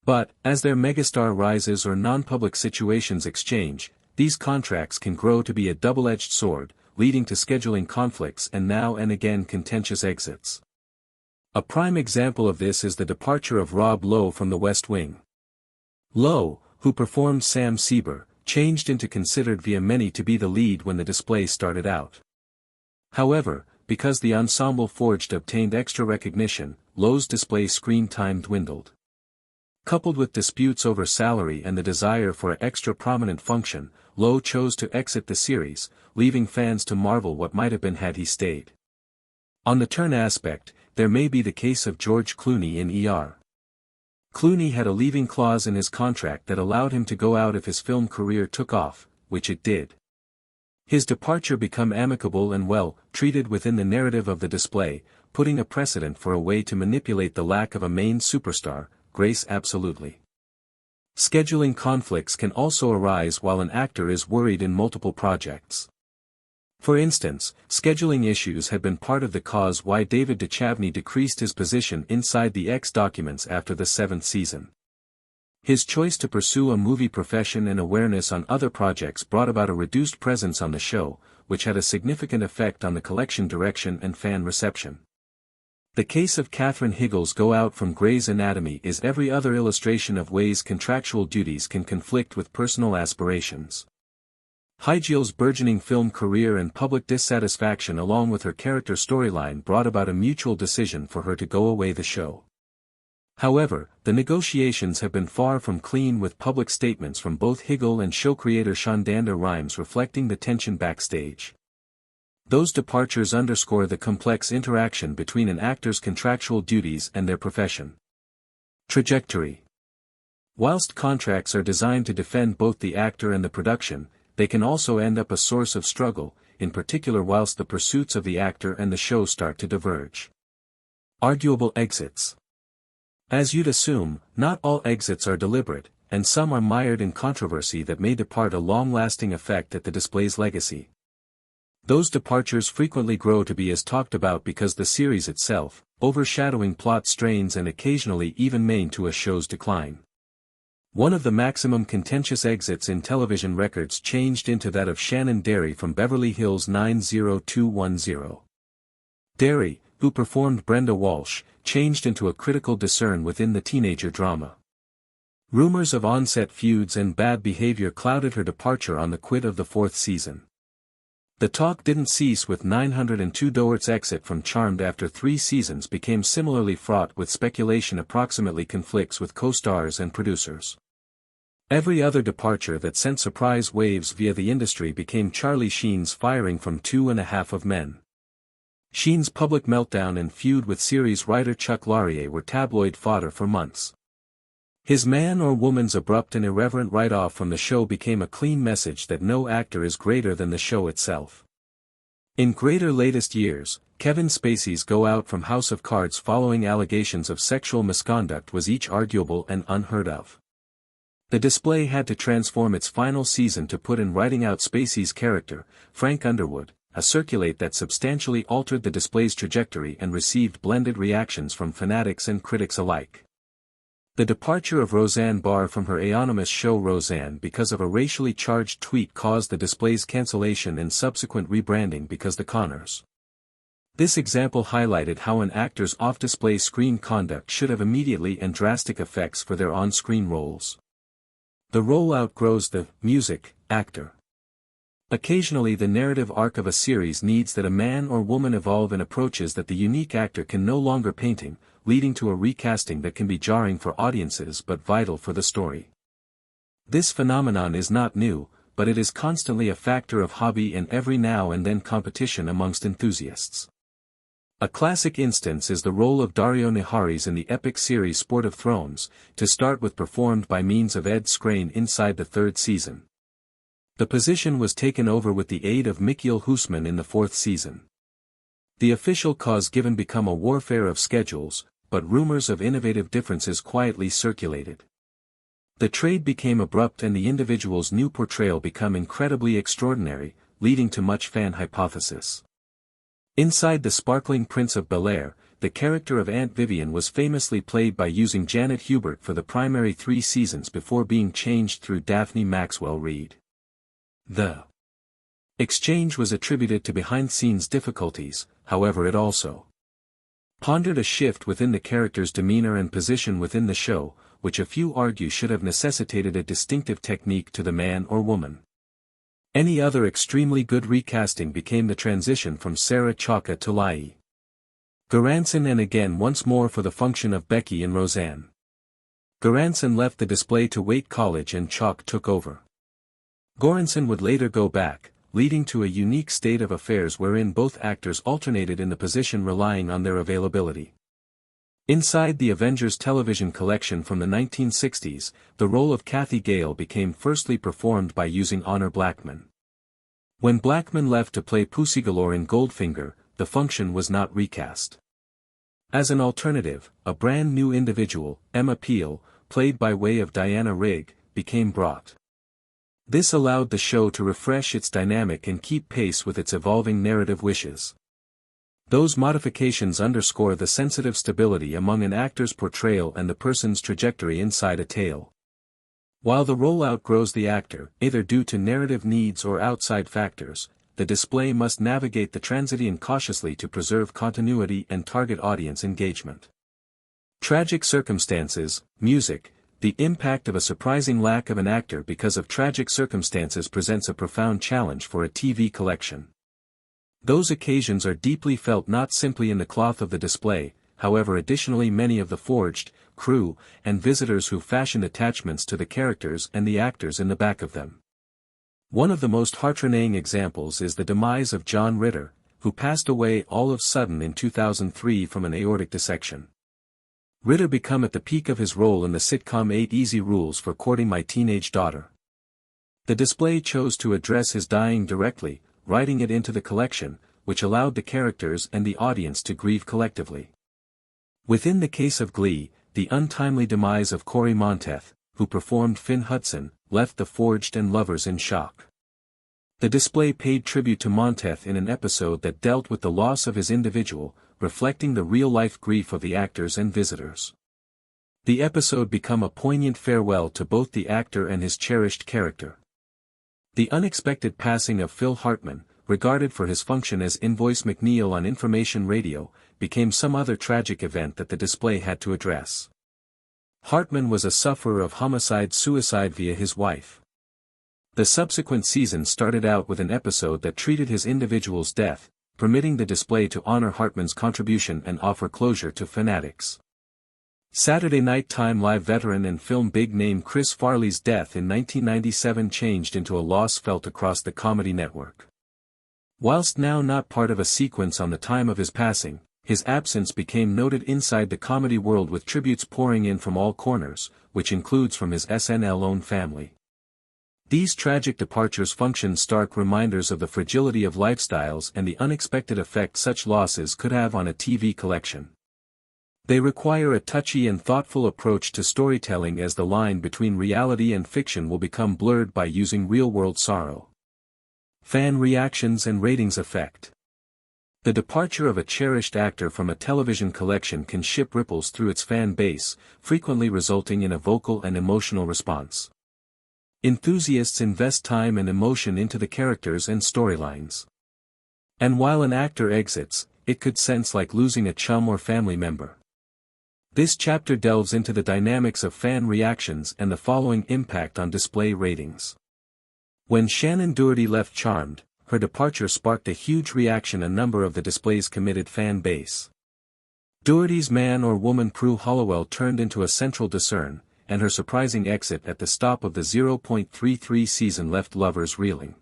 But, as their megastar rises or non-public situations exchange, these contracts can grow to be a double-edged sword, leading to scheduling conflicts and now and again contentious exits. A prime example of this is the departure of Rob Lowe from The West Wing. Lowe, who performed Sam Sieber, changed into considered via many to be the lead when the display started out. However, because the ensemble forged obtained extra recognition, Lo's display screen time dwindled. Coupled with disputes over salary and the desire for an extra prominent function, Lo chose to exit the series, leaving fans to marvel what might have been had he stayed. On the turn aspect, there may be the case of George Clooney in ER. Clooney had a leaving clause in his contract that allowed him to go out if his film career took off, which it did. His departure became amicable and well treated within the narrative of the display, putting a precedent for a way to manipulate the lack of a main superstar, grace absolutely. Scheduling conflicts can also arise while an actor is worried in multiple projects. For instance, scheduling issues had been part of the cause why David Duchovny decreased his position inside the X documents after the 7th season. His choice to pursue a movie profession and awareness on other projects brought about a reduced presence on the show, which had a significant effect on the collection direction and fan reception. The case of Katherine Higgles' go out from Grey's Anatomy is every other illustration of ways contractual duties can conflict with personal aspirations. Hygeal's burgeoning film career and public dissatisfaction along with her character storyline brought about a mutual decision for her to go away the show. However, the negotiations have been far from clean with public statements from both Higgle and show creator Shonda Rhimes reflecting the tension backstage. Those departures underscore the complex interaction between an actor's contractual duties and their profession. Trajectory. Whilst contracts are designed to defend both the actor and the production, they can also end up a source of struggle, in particular whilst the pursuits of the actor and the show start to diverge. Arguable exits. As you'd assume, not all exits are deliberate, and some are mired in controversy that may depart a long-lasting effect at the display's legacy. Those departures frequently grow to be as talked about because the series itself, overshadowing plot strains and occasionally even main to a show's decline. One of the maximum contentious exits in television records changed into that of Shannon Derry from Beverly Hills 90210. Derry, who performed Brenda Walsh, changed into a critical discern within the teenager drama. Rumors of on-set feuds and bad behavior clouded her departure on the quit of the 4th season. The talk didn't cease with 902 Doert's exit from Charmed after 3 seasons became similarly fraught with speculation approximately conflicts with co-stars and producers. Every other departure that sent surprise waves via the industry became Charlie Sheen's firing from 2.5 Men. Sheen's public meltdown and feud with series writer Chuck Laurier were tabloid fodder for months. His man or woman's abrupt and irreverent write-off from the show became a clean message that no actor is greater than the show itself. In greater latest years, Kevin Spacey's go out from House of Cards following allegations of sexual misconduct was each arguable and unheard of. The display had to transform its final season to put in writing out Spacey's character, Frank Underwood, a circulate that substantially altered the display's trajectory and received blended reactions from fanatics and critics alike. The departure of Roseanne Barr from her anonymous show Roseanne because of a racially charged tweet caused the display's cancellation and subsequent rebranding because the Connors. This example highlighted how an actor's off-display screen conduct should have immediately and drastic effects for their on-screen roles. The role outgrows the music actor. Occasionally the narrative arc of a series needs that a man or woman evolve in approaches that the unique actor can no longer painting, leading to a recasting that can be jarring for audiences but vital for the story. This phenomenon is not new, but it is constantly a factor of hobby and every now and then competition amongst enthusiasts. A classic instance is the role of Dario Naharis in the epic series Sport of Thrones, to start with performed by means of Ed Skrein inside the 3rd season. The position was taken over with the aid of Mikhail Husman in the 4th season. The official cause given became a warfare of schedules, but rumors of innovative differences quietly circulated. The trade became abrupt and the individual's new portrayal became incredibly extraordinary, leading to much fan hypothesis. Inside The Sparkling Prince of Bel-Air, the character of Aunt Vivian was famously played by using Janet Hubert for the primary 3 seasons before being changed through Daphne Maxwell Reid. The exchange was attributed to behind-scenes difficulties, however it also pondered a shift within the character's demeanor and position within the show, which a few argue should have necessitated a distinctive technique to the man or woman. Any other extremely good recasting became the transition from Sarah Chalke to Lai. Göransson and again once more for the function of Becky and Roseanne. Göransson left the display to Wait College and Chalk took over. Göransson would later go back, leading to a unique state of affairs wherein both actors alternated in the position relying on their availability. Inside the Avengers television collection from the 1960s, the role of Kathy Gale became firstly performed by using Honor Blackman. When Blackman left to play Pussy Galore in Goldfinger, the function was not recast. As an alternative, a brand new individual, Emma Peel, played by way of Diana Rigg, became brought. This allowed the show to refresh its dynamic and keep pace with its evolving narrative wishes. Those modifications underscore the sensitive stability among an actor's portrayal and the person's trajectory inside a tale. While the role outgrows the actor, either due to narrative needs or outside factors, the display must navigate the transition cautiously to preserve continuity and target audience engagement. Tragic circumstances, music, the impact of a surprising lack of an actor because of tragic circumstances presents a profound challenge for a TV collection. Those occasions are deeply felt not simply in the cloth of the display, however additionally many of the forged, crew, and visitors who fashioned attachments to the characters and the actors in the back of them. One of the most heart-wrenching examples is the demise of John Ritter, who passed away all of a sudden in 2003 from an aortic dissection. Ritter became at the peak of his role in the sitcom 8 Easy Rules for Courting My Teenage Daughter. The display chose to address his dying directly, writing it into the collection, which allowed the characters and the audience to grieve collectively. Within the case of Glee, the untimely demise of Corey Monteith, who performed Finn Hudson, left the Forged and lovers in shock. The display paid tribute to Monteith in an episode that dealt with the loss of his individual, reflecting the real-life grief of the actors and visitors. The episode became a poignant farewell to both the actor and his cherished character. The unexpected passing of Phil Hartman, regarded for his function as Invoice McNeil on information radio, became some other tragic event that the display had to address. Hartman was a sufferer of homicide-suicide via his wife. The subsequent season started out with an episode that treated his individual's death, permitting the display to honor Hartman's contribution and offer closure to fanatics. Saturday Night Time Live veteran and film big name Chris Farley's death in 1997 changed into a loss felt across the comedy network. Whilst now not part of a sequence on the time of his passing, his absence became noted inside the comedy world with tributes pouring in from all corners, which includes from his SNL-owned family. These tragic departures function stark reminders of the fragility of lifestyles and the unexpected effect such losses could have on a TV collection. They require a touchy and thoughtful approach to storytelling as the line between reality and fiction will become blurred by using real-world sorrow. Fan reactions and ratings effect. The departure of a cherished actor from a television collection can ship ripples through its fan base, frequently resulting in a vocal and emotional response. Enthusiasts invest time and emotion into the characters and storylines. And while an actor exits, it could sense like losing a chum or family member. This chapter delves into the dynamics of fan reactions and the following impact on display ratings. When Shannon Doherty left Charmed, her departure sparked a huge reaction a number of the display's committed fan base. Doherty's man or woman Prue Hollowell turned into a central discern, and her surprising exit at the stop of the 0.33 season left lovers reeling.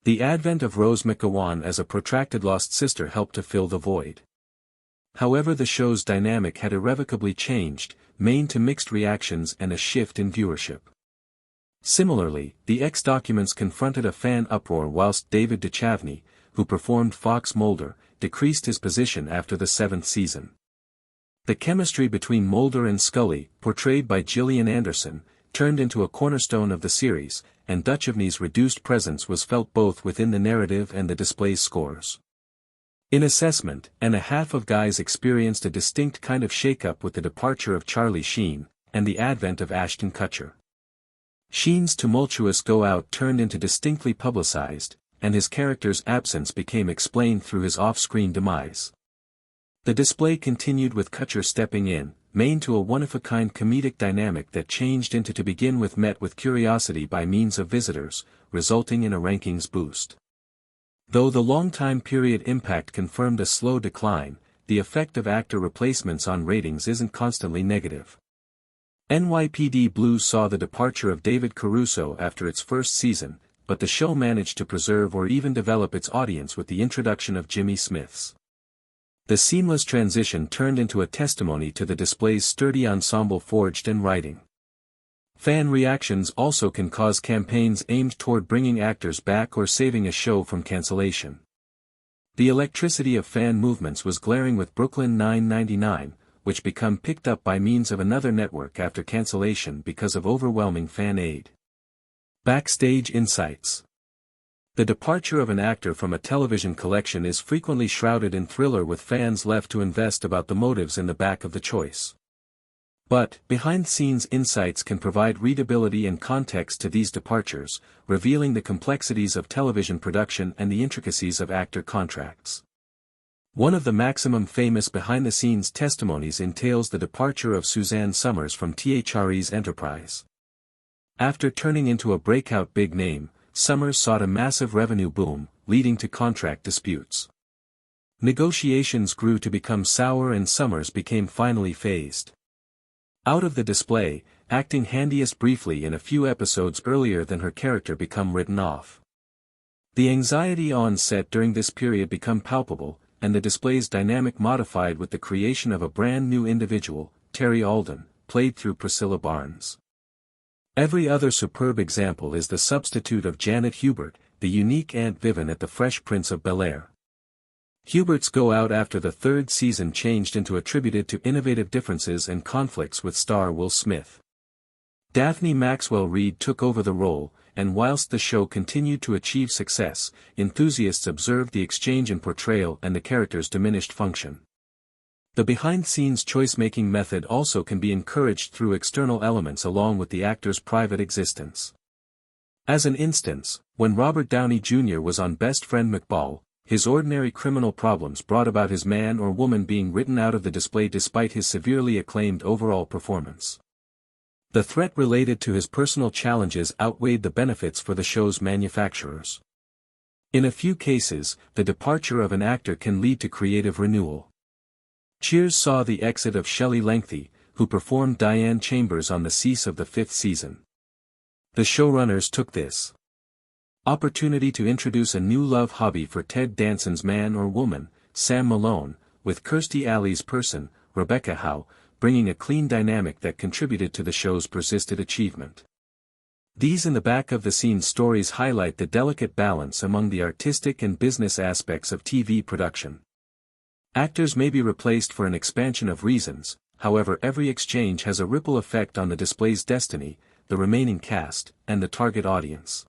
The advent of Rose McGowan as a protracted lost sister helped to fill the void. However, the show's dynamic had irrevocably changed, main to mixed reactions and a shift in viewership. Similarly, the X Documents confronted a fan uproar whilst David Duchovny, who performed Fox Mulder, decreased his position after the 7th season. The chemistry between Mulder and Scully, portrayed by Gillian Anderson, turned into a cornerstone of the series, and Duchovny's reduced presence was felt both within the narrative and the display's scores. In assessment, and a half of guys experienced a distinct kind of shakeup with the departure of Charlie Sheen, and the advent of Ashton Kutcher. Sheen's tumultuous go-out turned into distinctly publicized, and his character's absence became explained through his off-screen demise. The display continued with Kutcher stepping in, main to a one-of-a-kind comedic dynamic that changed into to begin with met with curiosity by means of visitors, resulting in a rankings boost. Though the long time period impact confirmed a slow decline, the effect of actor replacements on ratings isn't constantly negative. NYPD Blue saw the departure of David Caruso after its first season, but the show managed to preserve or even develop its audience with the introduction of Jimmy Smiths. The seamless transition turned into a testimony to the display's sturdy ensemble forged in writing. Fan reactions also can cause campaigns aimed toward bringing actors back or saving a show from cancellation. The electricity of fan movements was glaring with Brooklyn Nine-99, which became picked up by means of another network after cancellation because of overwhelming fan aid. Backstage insights. The departure of an actor from a television collection is frequently shrouded in thriller, with fans left to invest about the motives in the back of the choice. But, behind-the-scenes insights can provide readability and context to these departures, revealing the complexities of television production and the intricacies of actor contracts. One of the maximum famous behind-the-scenes testimonies entails the departure of Suzanne Somers from THRE's Enterprise. After turning into a breakout big name, Somers sought a massive revenue boom, leading to contract disputes. Negotiations grew to become sour and Somers became finally phased out of the display, acting handiest briefly in a few episodes earlier than her character become written off. The anxiety on set during this period became palpable, and the display's dynamic modified with the creation of a brand new individual, Terry Alden, played through Priscilla Barnes. Every other superb example is the substitute of Janet Hubert, the unique Aunt Vivian at the Fresh Prince of Bel-Air. Hubert's go out after the third season changed into attributed to innovative differences and conflicts with star Will Smith. Daphne Maxwell Reid took over the role, and whilst the show continued to achieve success, enthusiasts observed the exchange in portrayal and the character's diminished function. The behind-scenes choice-making method also can be encouraged through external elements along with the actor's private existence. As an instance, when Robert Downey Jr. was on Best Friend McBall, his ordinary criminal problems brought about his man or woman being written out of the display despite his severely acclaimed overall performance. The threat related to his personal challenges outweighed the benefits for the show's manufacturers. In a few cases, the departure of an actor can lead to creative renewal. Cheers saw the exit of Shelley Lengthy, who performed Diane Chambers on the cease of the 5th season. The showrunners took this opportunity to introduce a new love hobby for Ted Danson's man or woman, Sam Malone, with Kirstie Alley's person, Rebecca Howe, bringing a clean dynamic that contributed to the show's persistent achievement. These in-the-back-of-the-scenes stories highlight the delicate balance among the artistic and business aspects of TV production. Actors may be replaced for an expansion of reasons, however every exchange has a ripple effect on the display's destiny, the remaining cast, and the target audience.